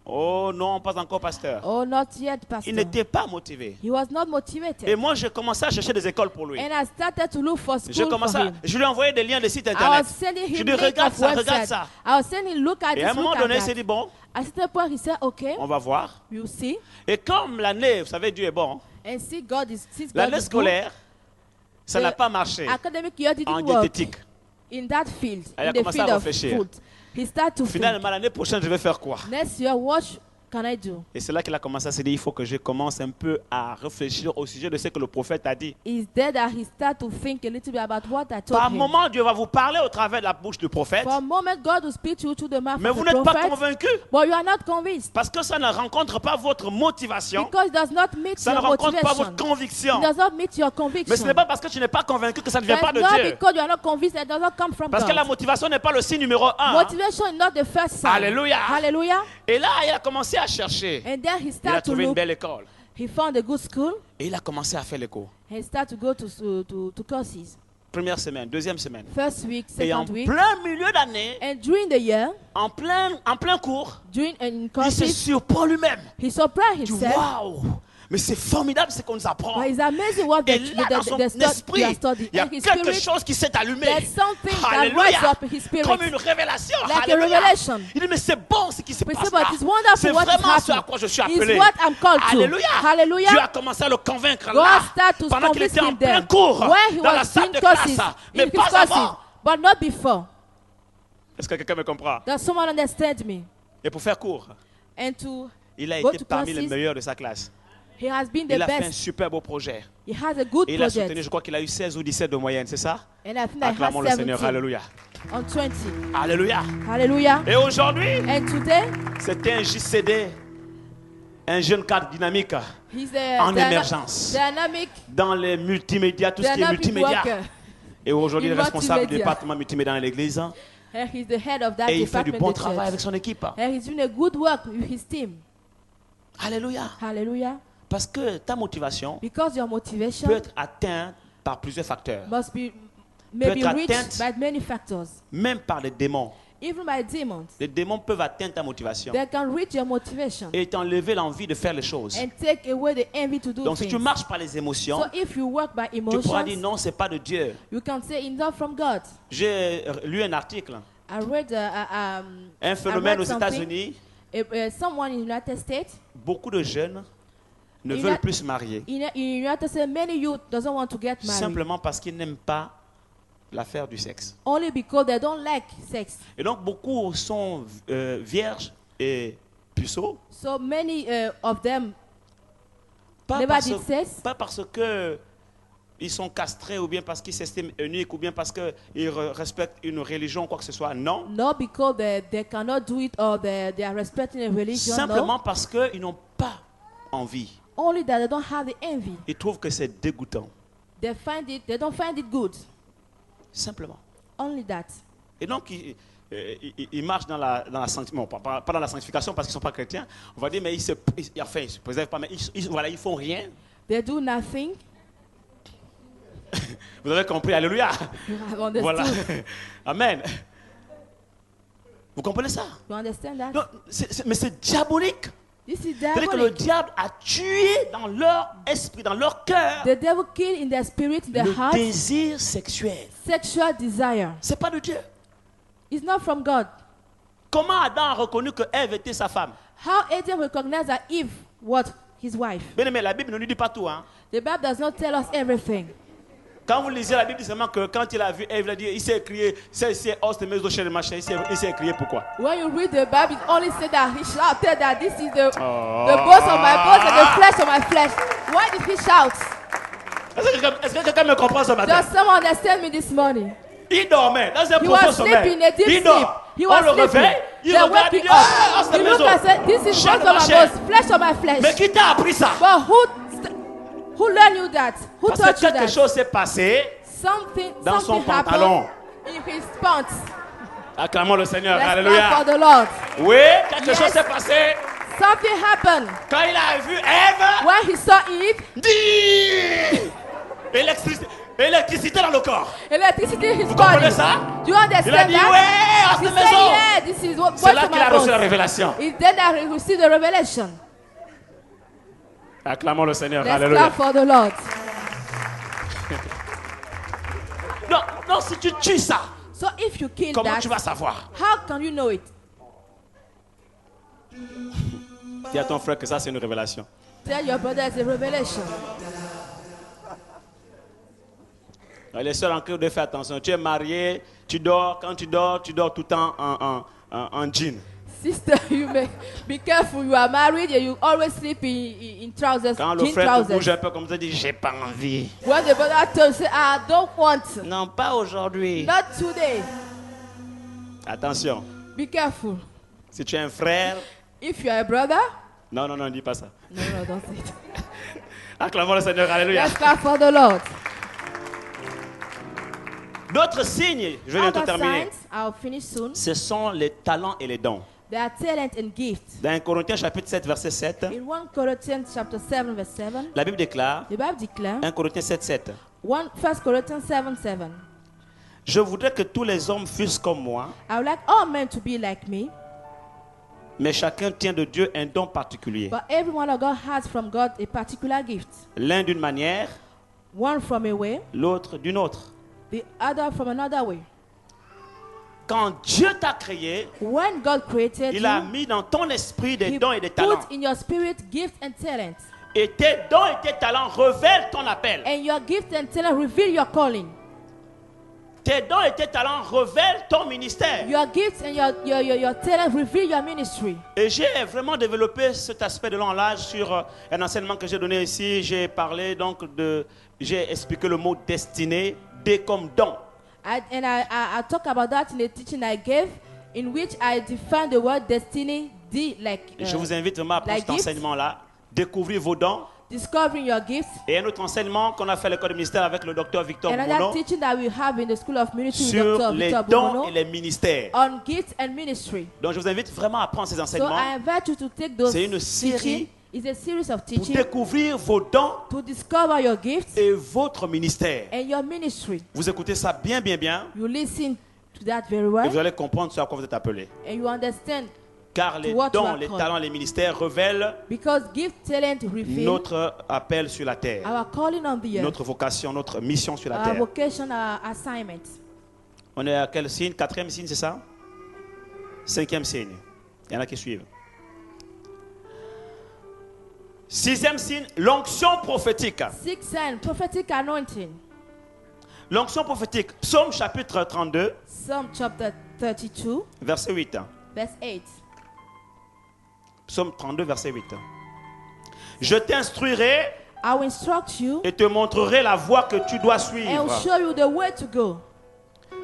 Oh non, pas encore, pasteur. Oh, not yet, Pastor. Il n'était pas motivé. He was not motivated. Et moi, j'ai commencé à chercher des écoles pour lui. And I started to look for Je school for commençais, him. je lui ai envoyé des liens de sites I internet. was sending Je him dis, link regarde of ça, regarde website. ça. I was saying, look at Et à un this, moment look donné, at il s'est that. dit, bon, At certain point, he said, okay, on va voir. we'll see. Et comme l'année, vous savez, Dieu est bon, And see, since God l'année is good, scolaire, ça The n'a pas marché academic year en didn't work diététique. in that field, Elle a in the commencé field à of réfléchir. food. He started to think, Finalement, l'année prochaine, je vais faire quoi? next year, what can I do? Et c'est là qu'il a commencé à se dire, il faut que je commence un peu à réfléchir au sujet de ce que le prophète a dit. It's there that he started to think a little bit about what I Par told him. moment, Dieu va vous parler au travers de la bouche du prophète, For a moment, God will speak to you through the mouth mais of vous the n'êtes pas prophet, convaincu but you are not convinced parce que ça ne rencontre pas votre motivation, because it does not meet ça ne your rencontre pas motivation. votre conviction. It does not meet your Mais conviction. ce n'est pas parce que tu n'es pas convaincu que ça ne vient It's pas de not Dieu. because you are not convinced that it does not come from Parce que la God. motivation n'est pas le signe numéro un. Motivation is not the first sign. Alléluia. Hallelujah. Et là, il a commencé à chercher. And then he Il a started to trouvé une look. belle école. He found a good school. Et il a commencé à faire les cours. And he started to go to courses. Première semaine, deuxième semaine. First week, Et en second week. plein milieu d'année, And during the year, en plein cours, in il se courses, surprend lui-même. he surprised Il dit, himself. waouh, mais c'est formidable ce qu'on nous apprend. But it's amazing what Et là, dans son esprit, il y a in his quelque spirit, chose qui s'est allumé. there's something that rises Alléluia. up in his spirit. Comme une révélation. Like a Alléluia. revelation. Il dit, mais c'est bon ce qui se passe But là. it's wonderful C'est what is vraiment ce à happening. quoi je suis It's appelé. what I'm called to. Alléluia. Hallelujah. Dieu a commencé à le convaincre God là, started to pendant qu'il convince était en him plein then. cours, When he dans la was salle doing de courses, classe, in mais his pas courses, avant. but not before. Est-ce que quelqu'un me comprend? Does someone understand me? Et pour faire court, And to il a go été to parmi les classes, meilleurs de sa classe. he has been the Il a fait un best. super beau projet. He has a good Et il a soutenu, project. je crois qu'il a eu 16 ou 17 de moyenne, c'est ça? And I think that he Acclamons le has Seigneur, 17 alléluia. on 20. Alléluia. Hallelujah. Et aujourd'hui, And today, c'était un JCD, un jeune cadre dynamique he's a en émergence, dynamic, dans les multimédias, tout ce qui est dynamic multimédia. worker. Et aujourd'hui, il est in responsable du multimédia. département multimédia dans l'église. And he's the head of that Et il fait du department bon in the travail church. avec son équipe. And he's doing a good work with his team. Alléluia. Hallelujah. Parce que ta motivation Because your motivation peut être atteinte par plusieurs facteurs, must be maybe être reached atteinte. by many factors. même par les démons. Even by demons. Les démons peuvent atteindre ta motivation They can reach your motivation et t'enlever l'envie de faire les choses. and take away the envy to do Donc si things. tu marches par les émotions, So if you work by tu pourras dire emotions, non, c'est pas de Dieu. you can say it's not from God. J'ai lu un article, I read un phénomène aux something. États-Unis. Someone in the United States. Beaucoup de jeunes ne Il veulent a- plus se marier In the United States, many youth doesn't want to get married simplement parce qu'ils n'aiment pas l'affaire du sexe. only because they don't like sex. Et donc beaucoup sont vierges et puceaux, So many of them pas never parce, did sex, pas parce que ils sont castrés ou bien parce qu'ils s'estiment uniques ou bien parce qu'ils respectent une religion ou quoi que ce soit. Non, not because they cannot do it or they are respecting a religion. simplement No. parce qu'ils n'ont pas envie. Only that they don't have the envy. Ils trouvent que c'est dégoûtant. They don't find it good. Simplement. Only that. Et donc, ils marchent dans la sanctification, pas dans la sanctification parce qu'ils ne sont pas chrétiens. On va dire, mais ils se préservent pas, mais voilà, ils font rien. They do nothing. Vous avez compris, alléluia. You have understood. Voilà. Amen. Vous comprenez ça? You understand that? Non, mais c'est diabolique. This is C'est-à-dire que le diabolic. diable a tué dans leur esprit, dans leur cœur, The devil killed in their spirit, in their le heart, désir sexuel. sexual desire. C'est pas de Dieu. It's not from God. Comment Adam a reconnu que Ève était sa femme? How Adam recognized that Eve was his wife? Bien aimé, la Bible ne nous dit pas tout. Hein? The Bible does not tell us everything. Quand vous lisez la Bible, dit seulement que quand il a vu Ève, il a dit, il s'est écrié, c'est os de mes os chez le machin, il s'est écrié pourquoi? When you read the Bible, it only said that he shouted that this is the bones of my bones and the flesh of my flesh. Why did he shout? Est-ce que quelqu'un me comprend ce matin? Does someone understand me this morning? Il dormait dans un He profond was sommeil. sleeping, a deep Il sleep. dort. He On was le sleeping. réveille, il They regarde, wake il him dit, ah, os up. de He mes looked os. and said, this is Chair bones de of ma my chair. bones, flesh of my flesh. Mais qui t'a appris ça? But who learned you that? Who Parce taught que you quelque that? chose s'est passé dans son Something pantalon. happened in his pants. Acclamons le Seigneur. Let's Alléluia. clap for the Lord. Oui, quelque Yes. chose s'est passé Something happened quand il a vu Ève. when he saw Eve. Dit électricité dans le corps. Electricity in his Vous body. comprenez ça? Do you understand Il a dit that? ouais, os He de said, maison. yeah, this is what C'est là bones of qu'il a my reçu la bones. révélation. It's then that he received the revelation. Acclamons le Seigneur. Let's Alléluia. clap for the Lord. Non, non, si tu tues ça, So if you kill comment that, tu vas savoir? how can you know it? Dis à ton frère que ça c'est une révélation. Tell your brother it's a revelation. Les sœurs en Christ doivent faire attention. Tu es marié, tu dors. Quand tu dors tout le temps en jean. Sister, you may be careful. You are married and you always sleep in trousers, Quand le jean frère te bouge trousers. un peu comme ça, dit j'ai pas envie. When the brother tells you, I don't want, Non, pas aujourd'hui. not today. Attention, Be careful. si tu es un frère, If you are a brother, non, non, non, dis pas ça. no, don't say it. Acclamons le Seigneur, alléluia. Let's clap for the Lord. D'autres signes, je vais bientôt Other terminer, signs, I'll finish soon. ce sont les talents et les dons. They are talent and gifts. Dans 1 Corinthiens chapitre 7, verset 7, In 1 Corinthians chapter 7, verse 7, la Bible déclare, the Bible declares, 1 Corinthiens 7, 7, 1 Corinthians 7, 7, je voudrais que tous les hommes fussent comme moi, I would like all men to be like me, mais chacun tient de Dieu un don particulier. but every one of God has from God a particular gift. L'un d'une manière, One from a way, l'autre d'une autre. the other from another way. Quand Dieu t'a créé, When God created il a you, mis dans ton esprit des He dons et des talents. put in your spirit gifts and talents. Et tes dons et tes talents révèlent ton appel. And your gift and talent reveal your calling. Tes dons et tes talents révèlent ton ministère. Your gifts and your talent reveal your ministry. Et j'ai vraiment développé cet aspect de l'enlage sur un enseignement que j'ai donné ici. J'ai parlé donc j'ai expliqué le mot destiné, D comme don. I talk about that in the teaching I gave, in which I define the word destiny, Je vous invite vraiment à prendre like cet enseignement-là, découvrir vos dons. discovering your gifts. Et un autre enseignement qu'on a fait à l'école du ministère avec le docteur Victor Another Bono teaching that we have in the School of Ministry with sur Dr. les Victor dons Bono et les ministères. on gifts and ministry. Donc je vous invite vraiment à prendre ces So enseignements I invite you to take those C'est une série teaching. It's a series of pour teaching découvrir vos dons to discover your gifts et votre ministère. and your ministry. Vous écoutez ça bien, bien, bien, You listen to that very et well vous allez comprendre ce à quoi vous êtes appelés. and you understand, Car les what you dons, are les called. talents, les ministères révèlent because gift, talent reveal notre appel sur la terre, our calling on the earth, notre vocation, notre mission sur la our terre. vocation, our assignment. On est à quel signe? Quatrième signe, c'est ça? Cinquième signe. Il y en a qui suivent. Sixième signe, l'onction prophétique. Sixth sign, prophetic anointing. L'onction prophétique, Psaume chapitre 32, Psalm chapter 32, verset 8. verse 8. Psaume 32, verset 8. Je t'instruirai I will instruct you et te montrerai la voie que tu dois and will suivre. show you the way to go.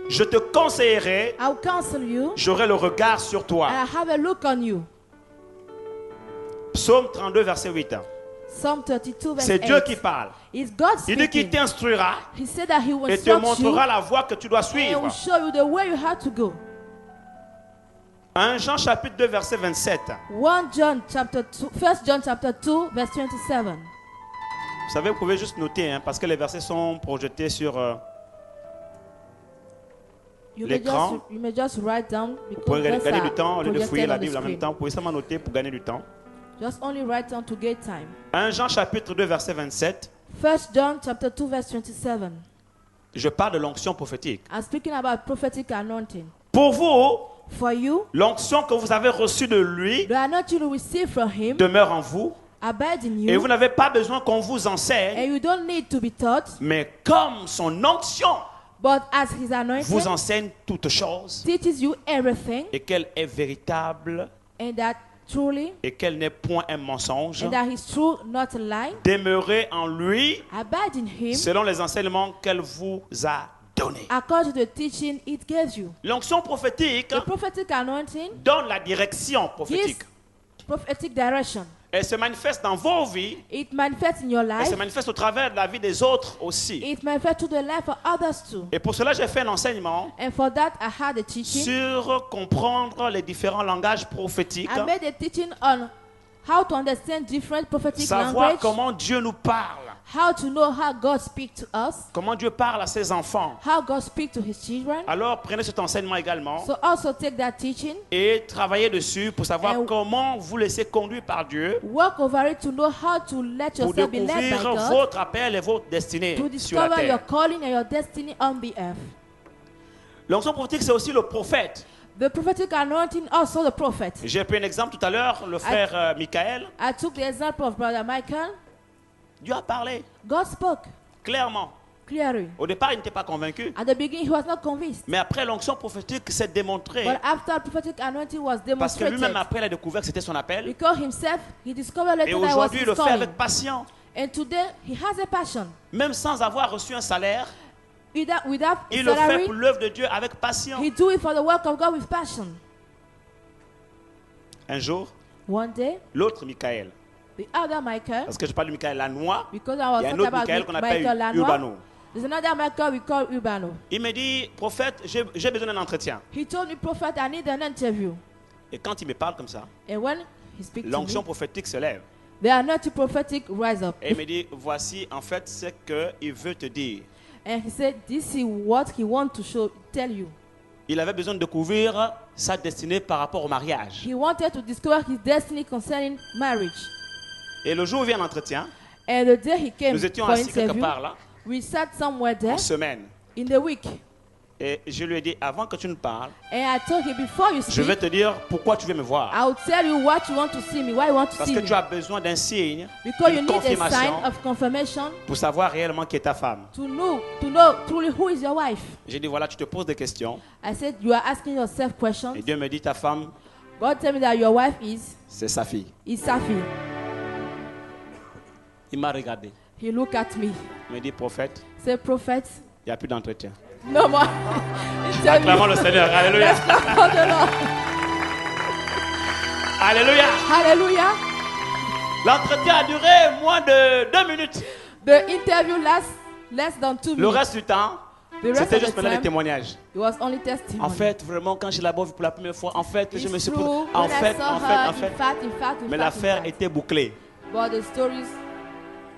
Je te conseillerai, I will counsel you j'aurai le regard sur toi. and I have a look on you. Psaume 32, verset 8. Psalm 32, verse C'est 8. Dieu qui parle. It's God Il dit qu'il speaking. t'instruira He said that He will et te instruct you montrera la voie que tu dois and suivre. will show you the way you have to go. 1 Jean chapitre 2, verset 27. 1 John chapter 2, 1 John chapter 2, verse 27. Vous savez, vous pouvez juste noter, hein, parce que les versets sont projetés sur... l'écran. You may just write down Vous pouvez because gagner verses du temps au are lieu de fouiller projected la on the Bible en même screen. temps. Vous pouvez seulement noter pour gagner du temps. Just only write down to get time. 1 Jean chapitre 2, verset 27. 1 John chapter 2, verse 27. Je parle de l'onction prophétique. I'm speaking about prophetic anointing. Pour vous, For you, l'onction que vous avez reçue de lui the anointing you receive from Him demeure en vous. abide in Et you, vous n'avez pas besoin qu'on vous enseigne. and you don't need to be taught, Mais comme son onction but as His vous anointing enseigne toutes choses teaches you everything, et qu'elle est véritable and that truly, et qu'elle n'est point un mensonge, and that He's true, not a lie, demeurez en lui abide in Him selon les enseignements qu'elle vous a donnés. according to the teaching it gives you. L'onction prophétique The prophetic anointing donne la direction gives prophétique. prophetic direction. Elle se manifeste dans vos vies, It manifests in your elle se life. manifeste au travers de la vie des autres aussi. It manifests to the life of others too. Et pour cela, j'ai fait un enseignement And for that, I had a teaching. sur comprendre les différents langages prophétiques, I made a teaching on how to understand different prophetic savoir language, comment Dieu nous parle, how to know how God speaks to us, comment Dieu parle à ses enfants. how God speaks to His children. Alors prenez cet enseignement également So also take that teaching, et travaillez dessus pour savoir And- comment vous laisser conduire par Dieu work over it to know how to let pour yourself be led by découvrir God, votre appel et votre destinée to sur la discover your terre. calling and your destiny on the earth. L'onction prophétique, c'est aussi le prophète. The prophetic anointing, also the prophet. J'ai pris un exemple tout à l'heure, le frère Michael. I took the example of Brother Michael. Dieu a parlé God spoke clairement. clearly. Au départ, il n'était pas convaincu. At the beginning, he was not convinced. Mais après, l'onction prophétique s'est démontrée. But after prophetic anointing was Parce que lui-même, demonstrated, après, il a découvert que c'était son appel. because himself, he discovered Et later that it was aujourd'hui, il his le fait calling. avec passion. And today, he has a passion. Même sans avoir reçu un salaire, Without il le fait salary, pour l'œuvre de Dieu avec passion. he do it for the work of God with passion. Un jour, One day, l'autre Michael, the other Michael, parce que je parle de Michael Lanois, because I was il y a un talking autre about Michael qu'on appelle Michael Lanois, Urbano. there's another Michael we call Urbano. Il me dit, prophète, j'ai besoin d'un entretien. He told me, prophet, I need an interview. Et quand il me parle comme ça, And when he speaks to l'onction me, prophétique se lève. the anointing prophetic rise up. Et il me dit, voici en fait ce qu'il veut te dire. And he said, this is what he wants to tell you. Il avait besoin de découvrir sa destinée par rapport au mariage. He wanted to discover his destiny concerning marriage. Et le jour où vient l'entretien, And the day he came nous étions for assis quelque interview, part là, we sat somewhere there en semaine. in the week. Et je lui ai dit, avant que tu ne parles, And I told him, before you je vais speak, te dire pourquoi tu veux me voir. I will tell you what you want to see me, why you want to Parce see que me. tu as besoin d'un signe, Because you d'une need a sign confirmation of confirmation pour savoir réellement qui est ta femme. to know truly who is your wife. J'ai dit, voilà, tu te poses des questions. I said, you are asking yourself questions. Et Dieu me dit, ta femme, God tell me that your wife c'est sa fille. is Safi. Il m'a regardé. He looked at me. Il me dit, prophète, Say, prophet, il n'y a plus d'entretien. no more. He tell me, Acclamons le Seigneur. Alléluia. let's call the Lord. Alléluia. Hallelujah. L'entretien a duré moins de 2 minutes. The interview lasts less than 2 Le minutes. reste du temps, The rest c'était of juste the pendant les time, témoignages. it was only testimony. En fait, vraiment, quand je l'ai vu pour la première fois, en fait, je me It's suis true. posé. En When I fait, saw en fait, her, en fait. in fact, Mais l'affaire était bouclée. But the stories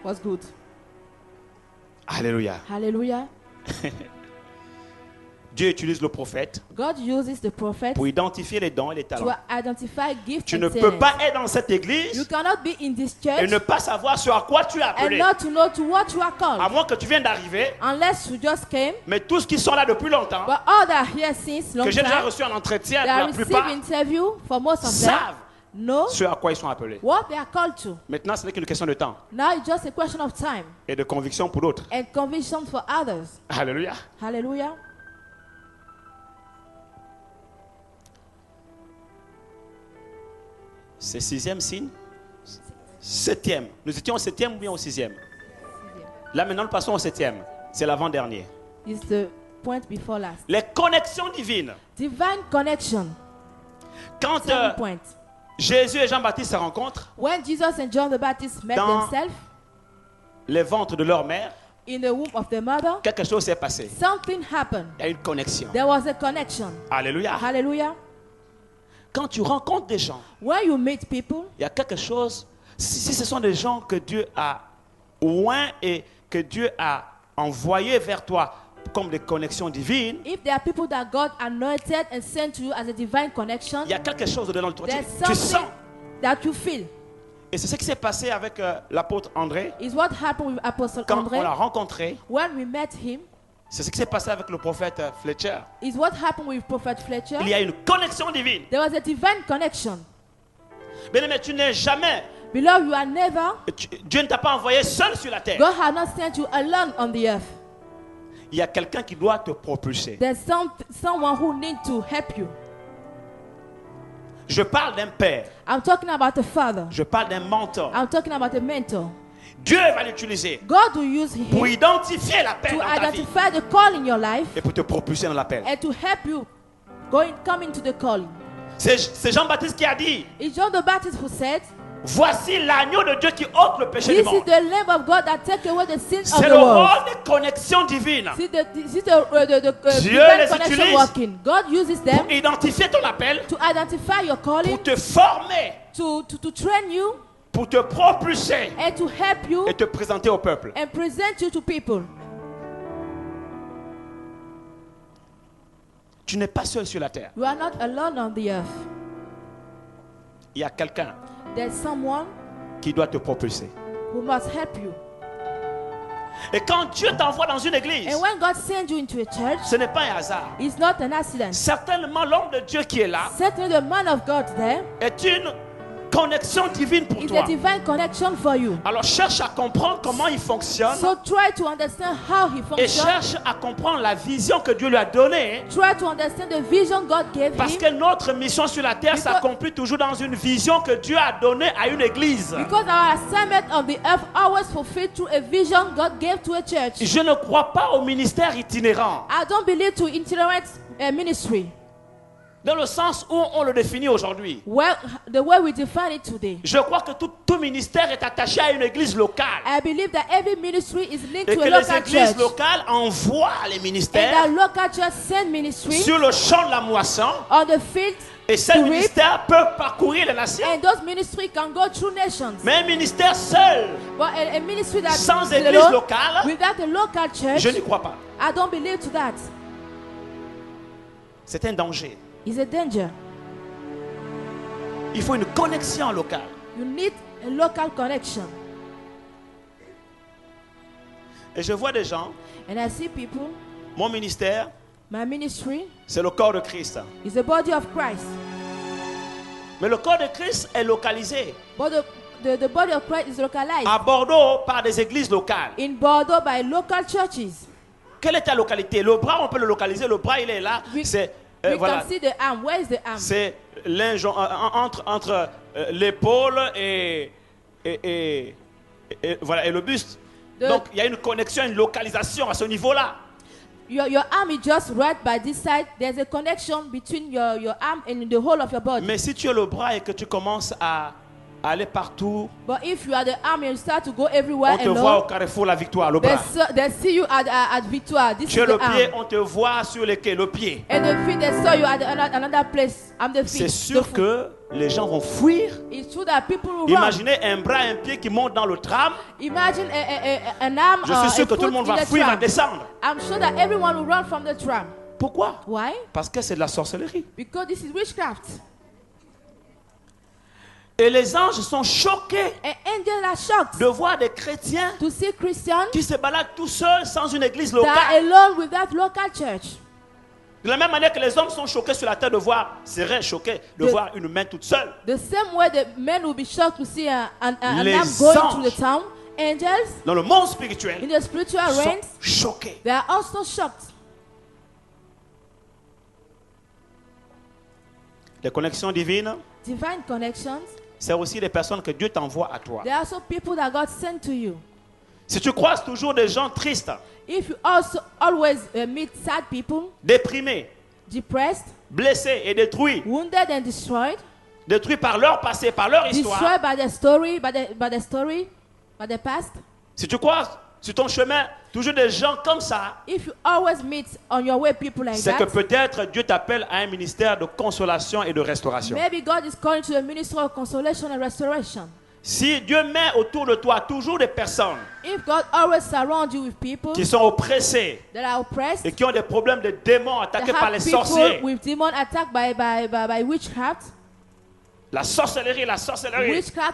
was good. Alléluia. Hallelujah. Dieu utilise le prophète God uses the prophet pour identifier les dons et les to talents. identify gifts Tu and ne peux talents. pas être dans cette You église cannot be in this et church ne pas savoir ce à quoi tu es and appelé. not to know to what you are À called. moins que tu viennes d'arriver, Unless you just came. mais tous qui sont là depuis longtemps, But all that are here since long que j'ai déjà time, reçu en entretien, they pour are la plupart, receiving interview for most of them. savent Know ce à quoi ils sont appelés. what they are called to. Maintenant, ce n'est qu'une question de temps Now it's just a question of time et de conviction pour d'autres. and conviction for others. Alléluia. Hallelujah. C'est 6e signe. 7e. Nous étions au 7e ou bien au 6e? Là maintenant, nous passons au 7e. C'est l'avant-dernier. It's the point before last. Les connexions divines. Divine connection. Quand Seven point. Jésus et Jean-Baptiste se rencontrent, When Jesus and John the Baptist met Dans- themselves les ventres de leur mère, in the womb of their mother, quelque chose s'est passé. something happened. Il y a une connexion. There was a connection. Alléluia. Hallelujah. Quand tu rencontres des gens, When you meet people, il y a quelque chose. Si ce sont des gens que Dieu a oint et que Dieu a envoyés vers toi comme des connexions divines, if there are people that God anointed and sent to you as a divine connection, il y a quelque chose dedans de toi. there's Tu sens. something that you feel. Et c'est ce qui s'est passé avec l'apôtre André. Is what happened with Apostle Quand Andre. on l'a rencontré, When we met him, c'est ce qui s'est passé avec le prophète Fletcher. is what happened with Prophet Fletcher. Il y a une connexion divine. There was a divine connection. Bien-aimé, tu n'es jamais. Beloved, you are never, Dieu ne t'a pas envoyé seul sur la terre. God has not sent you alone on the earth. Il y a quelqu'un qui doit te propulser. There's someone who needs to help you. Je parle d'un père. I'm talking about a father. Je parle d'un mentor. I'm talking about a mentor. Dieu va l'utiliser God will use pour him identifier l'appel to dans ta vie identify the call in your life et pour te propulser dans l'appel. and to help you come into the calling. C'est Jean-Baptiste qui a dit, It's John the Baptist who said, voici l'agneau de Dieu qui ôte le péché du this is monde. the Lamb of God that takes away the sins of C'est the le world. rôle des connexions divines See the Dieu divine les connection utilise working. God uses them pour identifier ton appel, to identify your calling, pour te former, to train you pour te propulser and to help you et te présenter au peuple. and present you to people. Tu n'es pas seul sur la terre. You are not alone on the earth. Il y a quelqu'un There's someone qui doit te propulser. who must help you. Et quand Dieu t'envoie dans une église, And when God sends you into a church, ce n'est pas un hasard. it's not an accident. Certainement, l'homme de Dieu qui est là Certainly the man of God there est une connexion divine pour It's toi. a divine connection for you. Alors cherche à comprendre comment il fonctionne So try to understand how he et functions. cherche à comprendre la vision que Dieu lui a donnée. Try to understand the vision God gave Parce him. que notre mission sur la terre Because- s'accomplit toujours dans une vision que Dieu a donnée à une église. Because our assignment on the earth always fulfilled through a vision God gave to a church. Je ne crois pas au ministère itinérant, I don't believe to itinerant ministry. dans le sens où on le définit aujourd'hui. Well, the way we define it today. Je crois que tout ministère est attaché à une église locale. I believe that every ministry is linked Et to que a les local églises church. locales envoient les And ministères that local church send ministry sur le champ de la moisson. on the field. Et ces to reap. ministères peuvent parcourir les nations. And those ministries can go through nations. Mais un ministère seul, But a ministry that sans is église alone, locale, without a local church, je n'y crois pas. I don't believe to that. C'est un danger. It's a danger. Il faut une connexion locale. You need a local connection. Et je vois des gens, And I see people, mon ministère, my ministry c'est le corps de Christ. is the body of Christ. Mais le corps de Christ est localisé But the body of Christ is localized à Bordeaux par des églises locales. in Bordeaux by local churches. Quelle est ta localité? Le bras, on peut le localiser. Le bras, il est là. We, C'est we voilà. can see the arm. Where is the arm? C'est entre l'épaule et voilà, et le buste. De- Donc il y a une connexion, une localisation à ce niveau-là. Your arm is just right by this side. There's a connection between your arm and the whole of your body. Mais si tu es le bras et que tu commences à aller partout, But if you are the arm and you start to go everywhere on te voit au alone, Carrefour La Victoire, le bras. they see you at Victoire. This Tu is es the le pied, arm. on te voit sur les quais, le pied. And the feet, they saw you at another place. I'm the feet. C'est sûr the foot. que les gens vont fuir. It's true that people will run. Imaginez un bras, un pied qui monte dans le tram. Imagine an arm Je suis or sûr a que tout le foot monde in va the fuir, va tram. descendre. I'm sure that everyone will run from the tram. Pourquoi? Why? Parce que c'est de la sorcellerie. Because this is witchcraft. Et les anges sont choqués An angel are shocked de voir des chrétiens to see Christians qui se baladent tout seuls sans une église that are locale. alone without local church. De la même manière que les hommes sont choqués sur la terre de voir, seraient choqués de De- voir une main toute seule. The same way the men will be shocked to see an Les arm going anges. through the town. Angels Dans le monde in spirituel, the spiritual sont realms, choqués. they are also shocked. Les connexions divines, Divine connections. c'est aussi des personnes que Dieu t'envoie à toi. There are also people that God sent to you. Si tu croises toujours des gens tristes, If you also always meet sad people, déprimés, depressed, blessés et détruits, wounded and destroyed, détruits par leur passé, par leur histoire, destroyed by the story, by the past. si tu croises sur ton chemin toujours des gens comme ça, If you always meet on your way people like c'est que that, peut-être Dieu t'appelle à un ministère de consolation et de restauration. maybe God is calling to the ministry of consolation and restoration. Si Dieu met autour de toi toujours des personnes If God always surrounds you with people qui sont oppressées that are oppressed, et qui ont des problèmes de démons that attaqués par have les people sorciers, with demon attacked by witchcraft, la sorcellerie,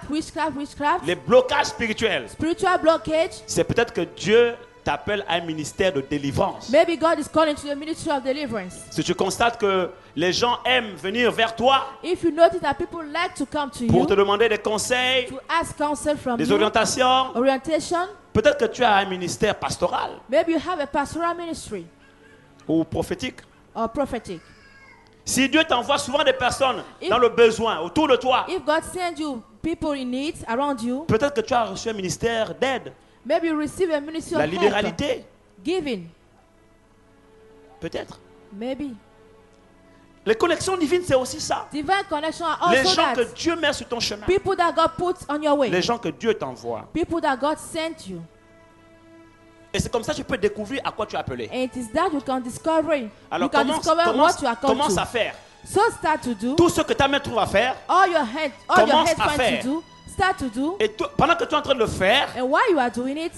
witchcraft, les blocages spirituels, spiritual blockage, c'est peut-être que Dieu t'appelle à un ministère de délivrance. maybe God is calling to the ministry of deliverance. Si tu constates que les gens aiment venir vers toi If you notice that people like to come to pour you te demander des conseils, to ask counsel from des you, orientations, orientation, peut-être que tu as un ministère pastoral maybe you have a pastoral ministry ou prophétique. or prophetic. Si Dieu t'envoie souvent des personnes If- dans le besoin autour de toi, If God sends you people in need around you, peut-être que tu as reçu un ministère d'aide, maybe you receive a ministry la of help, libéralité, giving, peut-être. maybe. Les connexions divines, c'est aussi ça. Divine connection are Les also gens que that. Dieu met sur ton chemin, People that God puts on your way. les gens que Dieu t'envoie. People that God sent you. Et c'est comme ça que tu peux découvrir à quoi tu es appelé. And it is that you can discover. Alors You can discover what you are called commence to. à faire. So start to do Tout ce que ta main trouve à faire, all your head Commence à finds faire. to do. Start to do. et pendant que tu es en train de le faire, And while you are doing it,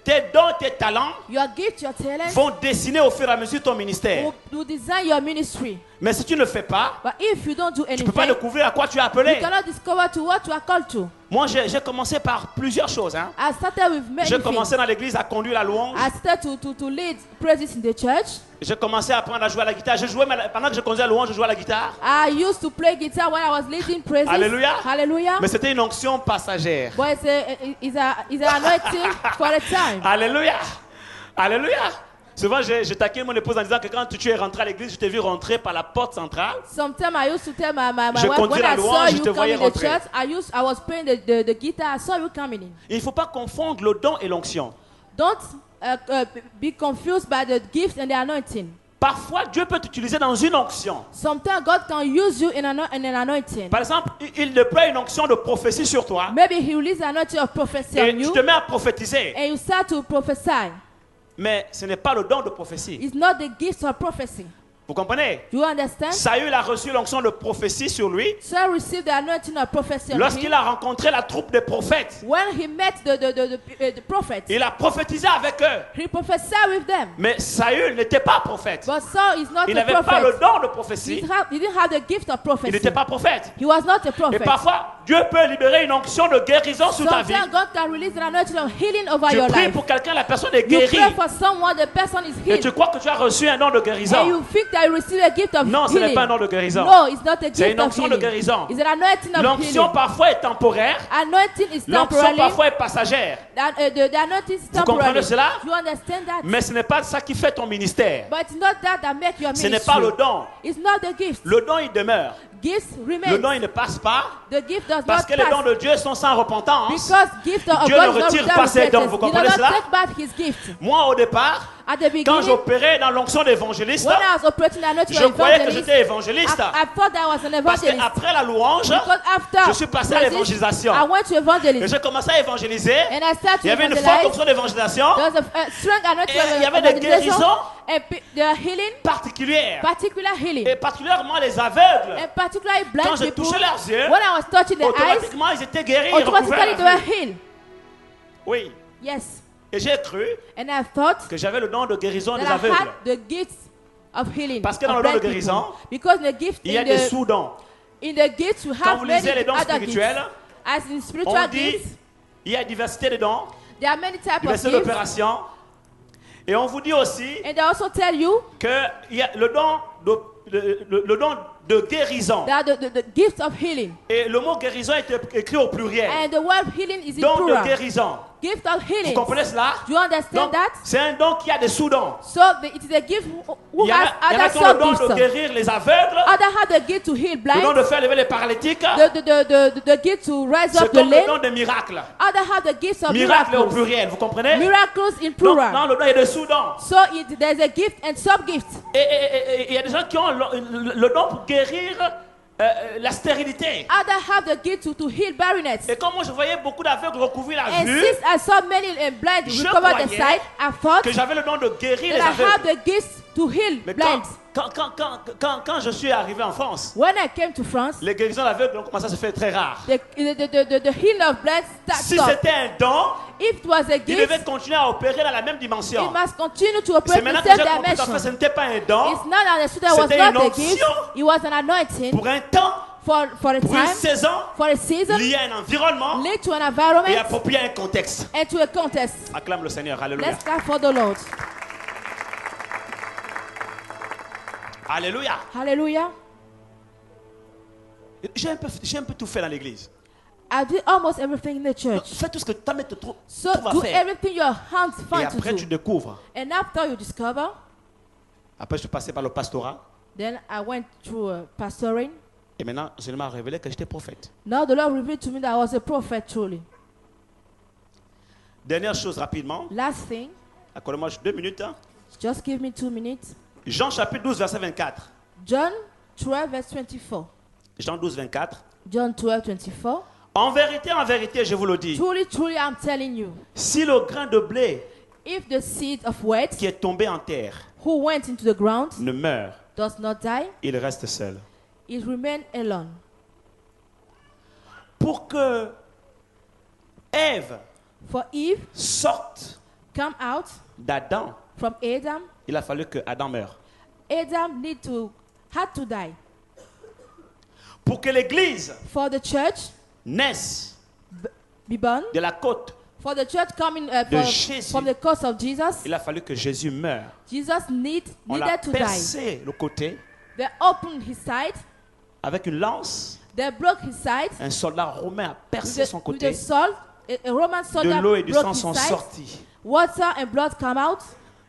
tes dons, tes talents your gift, your talent vont dessiner au fur et à mesure ton ministère. will design your ministry. Mais si tu ne le fais pas, But if you don't do tu ne anything, peux pas découvrir à quoi tu es you appelé. cannot discover to what you are called to. Moi, j'ai commencé par plusieurs choses. Hein. I started with many J'ai things. commencé dans l'église à conduire la louange. I started to lead praises in the church. J'ai commencé à apprendre à jouer à la guitare. Je jouais, mais pendant que je conduisais la louange, je jouais à la guitare. I used to play guitar when I was leading praises. Hallelujah. Hallelujah. Mais c'était une onction passagère. But it's an anointing for a time. Alléluia. Alléluia. Souvent, je taquine mon épouse en disant que quand tu es rentré à l'église, je t'ai vu rentrer par la porte centrale. Sometimes I used to tell my Je wife, conduis when la I saw louange, je you te come voyais in the rentrer. church, I was playing the guitar, I saw you coming in. Il ne faut pas confondre le don et l'onction. Don't be confused by the gift and the anointing. Parfois, Dieu peut t'utiliser dans une onction. Sometimes God can use you in an anointing. Par exemple, il déploie une onction de prophétie sur toi. Maybe He releases an anointing of prophecy Et on tu you, te mets à prophétiser. and you start to prophesy. Mais ce n'est pas le don de prophétie. It's not the gift of prophecy. Vous comprenez? Do you understand? Saül a reçu l'onction de prophétie sur lui Saul received the anointing of prophecy on lorsqu'il him. a rencontré la troupe des prophètes. When he met the prophets, Il a prophétisé avec eux. he prophesied with them. Mais Saül n'était pas prophète. But Saul is not Il a n'avait pas le prophet. don de prophétie. He didn't have the gift of Il prophecy. n'était pas prophète. He was not a Et prophet. parfois, Dieu peut libérer une onction de guérison sur ta vie. Sometimes God can release an anointing of healing over Tu your pries life. pour quelqu'un, la personne est You guérie. pray for someone, the person is Et tu healed. crois que tu as reçu un don de And guérison. you think that you receive a gift of Non, ce n'est healing. pas un don de guérison. No, it's not a C'est gift une of onction de healing. guérison. It's an anointing of L'onction healing. parfois est temporaire. Anointing is L'onction temporary. parfois est passagère. The anointing is Vous comprenez temporary. cela? You understand that? Mais ce n'est pas ça qui fait ton ministère. But it's not that makes your Ce ministry. n'est pas le don. It's not the gift. Le don, il demeure. Gifts Le remain. don, il ne passe pas. The gift does Parce not que les dons pass. de Dieu sont sans repentance. Because gift of Dieu God ne is not retire without pas ses dons. repentance. Vous He comprenez does not cela? take back his gift. Moi, au départ, At the quand beginning, j'opérais dans l'onction d'évangéliste, when I was operating the anointing je of croyais que evangelist, j'étais évangéliste. I thought that I was an Parce evangelist. qu'après la louange, Because after je suis passé à praises, l'évangélisation. I went to Et evangelism. j'ai commencé à évangéliser. And I started Il y to avait une forte evangelize. onction d'évangélisation There was a strong anointing Et il y avait des evangelization. guérisons And the healing, particulières. particular healing. Et particulièrement les aveugles. And particularly blind Quand je people. touchais leurs yeux, When I was touching their eyes, automatiquement, ils étaient guéris et recouverts automatically they la were vue. healed. Oui. Yes. Et j'ai cru And I thought que j'avais le don de guérison des that I aveugles. had the gifts of healing. Parce que dans of le don de blind guérison, people. Because the gift Il y a des sous-dons. in the gifts you Quand have vous many lisez les dons other gifts. spirituels, As in on spiritual dit gifts, il y a diversité de dons, there are many types of diversité gifts. d'opérations. Et on vous dit aussi And they also tell you que il y a le don de guérison. that the gift of healing. Et le mot guérison est écrit au pluriel. And the word healing is in Don de plural. guérison. Gift of Vous healing. comprenez cela? Do you understand Donc, that? c'est un don qui a des sous-dons. So it is a gift who Il y en has a other qui ont le don de sub-gifts. guérir les aveugles, Other have the gift to heal le don blind. de faire lever les paralytiques. The gift to rise C'est up the comme le lame. don des miracles. Other have the gifts of Miracle au miracles. pluriel, vous comprenez? Miracles in Donc, plural. dans le don, il y a des sous-dons. So there's a gift and sub-gift. Et il y a des gens qui ont le don pour guérir la stérilité. Other have the gift to heal barrenness. Et comme moi je voyais beaucoup d'aveugles recouvrir la And vue, since I saw many blind Je recover the croyais sight, I thought que j'avais le don de guérir that les I have aveugles. the gifts to heal Mais blind. quand je suis arrivé en France, When I came to France, les guérisons d'aveugles ont commencé à se faire très rares. the healing of blind Si stopped. c'était un don, If it was a il devait gift, continuer à opérer dans la même it dimension. must continue to C'est operate in maintenant the que same j'ai compris qu'en fait ce dimension. n'était pas un don It's not understood that it was C'était not une a gift. onction It was an anointing pour un temps, for a pour une time, saison, for a season, lié à un environnement linked to an et environment, approprié à un contexte. and to a contest. Acclame le Seigneur, alléluia. Let's clap for the Lord. Alléluia. Hallelujah. J'ai un peu tout fait dans l'église. I did almost everything in the church. Fais tout ce que ta main te trouve So à do faire. everything your hands Et find to après tu do. découvres. And after you discover, Après je suis passé par le pastorat. then I went through pastoring. Et maintenant, je m'a révélé que j'étais prophète. Now the Lord revealed to me that I was a prophet truly. Dernière chose rapidement. Last thing, Accordez-moi 2 minutes. Hein. just give me 2 minutes. Jean chapitre 12, verset 24. John 12, verse 24. Jean 12, 24. John 12, 24. En vérité, je vous le dis. Truly, truly, I'm telling you, Si le grain de blé if the seed of wheat qui est tombé en terre who went into the ground ne meurt, does not die, il reste seul. it remains alone. Pour que Ève For Eve sorte come out d'Adam, from Adam, il a fallu que Adam meure. Adam need to had to die. Pour que l'église For the church naisse be born, de la côte, for the church coming Jésus. from the coast of Jesus, il a fallu que Jésus meure. Jesus On l'a needed to die. percé le côté They opened his side, avec une lance. they broke his side. Un soldat romain a percé son With côté. the sword, a Roman De soldier l'eau et du broke sang his sont side. sortis. Water and blood come out.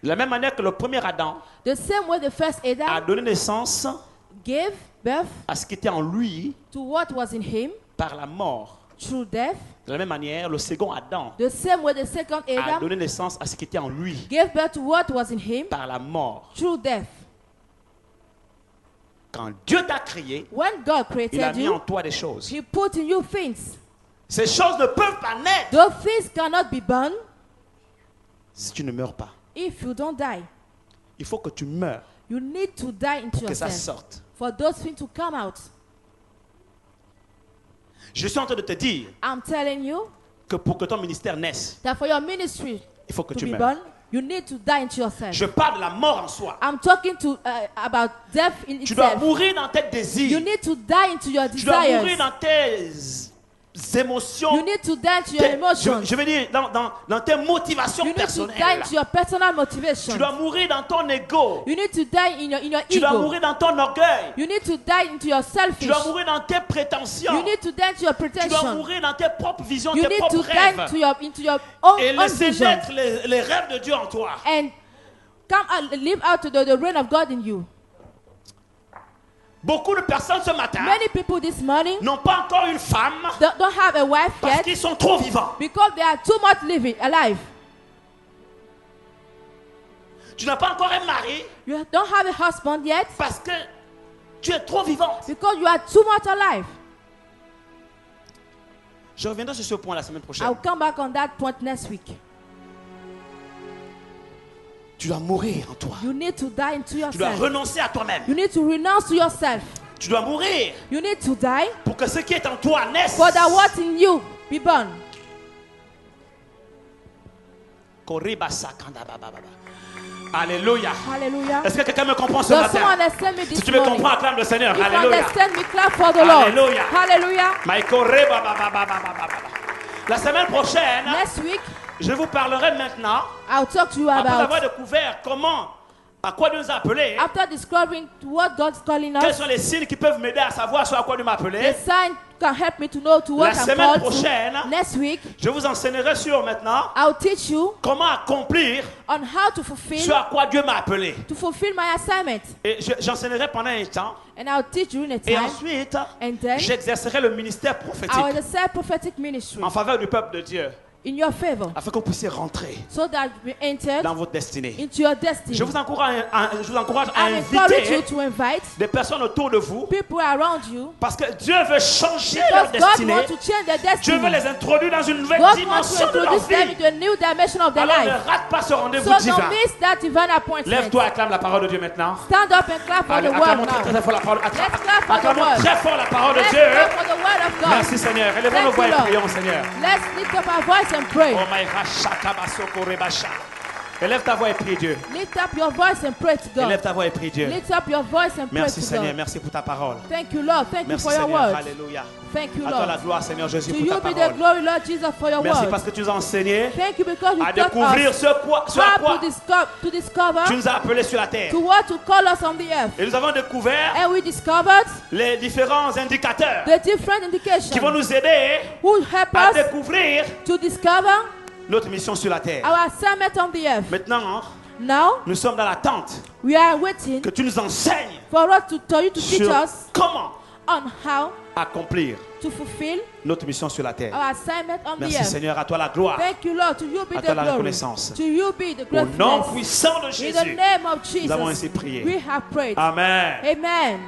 De la même manière que le premier Adam The same way the first a Adam donné naissance gave birth à ce qui était en lui to what was in him par la mort. through death. De la même manière, le second Adam The same way the second a Adam donné naissance à ce qui était en lui gave birth to what was in him par la mort. through death. Quand Dieu t'a créé, When God il a created mis en you, toi des choses. He put in you things. Ces choses ne peuvent pas naître Those things cannot be born si tu ne meurs pas. if you don't die. Il faut que tu meurs You need to die into pour que ça yourself sorte. for those things to come out. Je suis en train de te dire I'm telling you que pour que ton ministère naisse, that for your ministry il faut que to tu be meurs. born, you need to die into yourself. Je parle de la mort en soi. I'm talking to about death in Tu dois itself. mourir dans tes You désirs. need to die into your Tu dois mourir desires. dans tes émotions. You need to die into your emotions. Je veux dire, dans tes motivations You need to die personnelles. into your personal motivation. Tu dois mourir dans ton ego. You need to die in your Tu dois ego. mourir dans ton orgueil. You need to die into your Tu selfish. dois mourir dans tes prétentions. You need to die into your Tu dois pretension. mourir dans tes propres visions, You tes need to propres die rêves. into your own Et laisser vision. naître les rêves de Dieu en toi. And come out, live out the reign of God in you. Beaucoup de personnes ce matin Many people this morning n'ont pas encore une femme don't have a wife parce yet qu'ils sont trop vivants. because they are too much alive. Tu n'as pas encore un mari You don't have a husband yet parce que tu es trop vivante. because you are too much alive. Je reviendrai sur ce point la semaine prochaine. I'll come back on that point next week. Tu dois mourir en toi. You need to die into Tu dois yourself. renoncer à toi-même. You need to renounce to yourself. Tu dois mourir You need to die pour que ce qui est en toi naisse. for that what in you be born. Koriba sakanda bababa. Alléluia. Hallelujah. Est-ce que quelqu'un me comprend ce Does matin? someone understand me Si this tu me morning? comprends, acclame le Seigneur. If you Alléluia. understand me, clap for the Lord. Hallelujah. Hallelujah. Maïkoreba bababa. La semaine prochaine, Next week, je vous parlerai maintenant, I'll talk to you après avoir about, découvert à quoi Dieu nous a appelés, after discovering what God's calling quels us, sont les signes qui peuvent m'aider à savoir ce à quoi Dieu m'a the appelé. sign can help me to know to what La I'm semaine called prochaine, to. Next week, je vous enseignerai sur maintenant I'll teach you comment accomplir on how to ce fulfill à quoi Dieu m'a appelé. my assignment. Et j'enseignerai pendant un temps. And I'll teach you in a Et time. ensuite, And then, j'exercerai le ministère I will prophétique exercise prophetic ministry en faveur du peuple de Dieu, in your favor afin que vous puissiez rentrer so that we enter dans votre destinée. into your destiny. Je vous encourage à I encourage you inviter to invite des personnes autour de vous people around you parce que Dieu veut changer leur because God destinée. wants to change their Dieu veut destiny. les introduire dans une nouvelle God wants to dimension de leur introduce them vie. into a new dimension of their Alors life. ne rate pas ce rendez-vous So divin. don't miss that divine appointment. Lève-toi et acclame la parole de Dieu maintenant. Stand up and clap for Allez, the acclamons word très, now. très fort la parole. Let's clap for the Acclamons word. très fort la parole de Let's Dieu. clap for the word of God. Merci Seigneur. Élevons nos Thank voix you, et Lord. prions Seigneur. Let's lift up our voice and pray. Oh my Rashakabasoko Rebasha. Élève ta voix et prie Dieu. Lift up your voice and pray to Élève God. ta voix et prie Dieu. Lift up your voice and pray Merci to Seigneur. God. Merci pour ta parole. Thank you, Lord. Thank you Merci for your Seigneur. word. Alléluia. Thank you, À toi la Lord. gloire Seigneur Jésus To pour ta you be the parole. glory, Lord Jesus, for your Merci word. parce que tu nous as enseigné Thank you because you à taught découvrir us ce à quoi how to discover tu nous as appelés sur la terre. to what to call us on the earth. Et nous avons découvert And we discovered les différents indicateurs the different qui vont indications nous aider who help à us découvrir to discover notre mission sur la terre. our assignment on the earth. Maintenant, Now, nous sommes dans l'attente we are waiting que tu nous enseignes for you to teach sur us comment on how accomplir to fulfill notre mission sur la terre. our assignment on the Merci earth. Seigneur, à toi la gloire. Thank you, Lord. To you be À the toi la glory. reconnaissance. To you be the Au nom gratefulness. puissant de In the Jésus, name of nous avons Jesus, ainsi prié. we have prayed. Amen. Amen.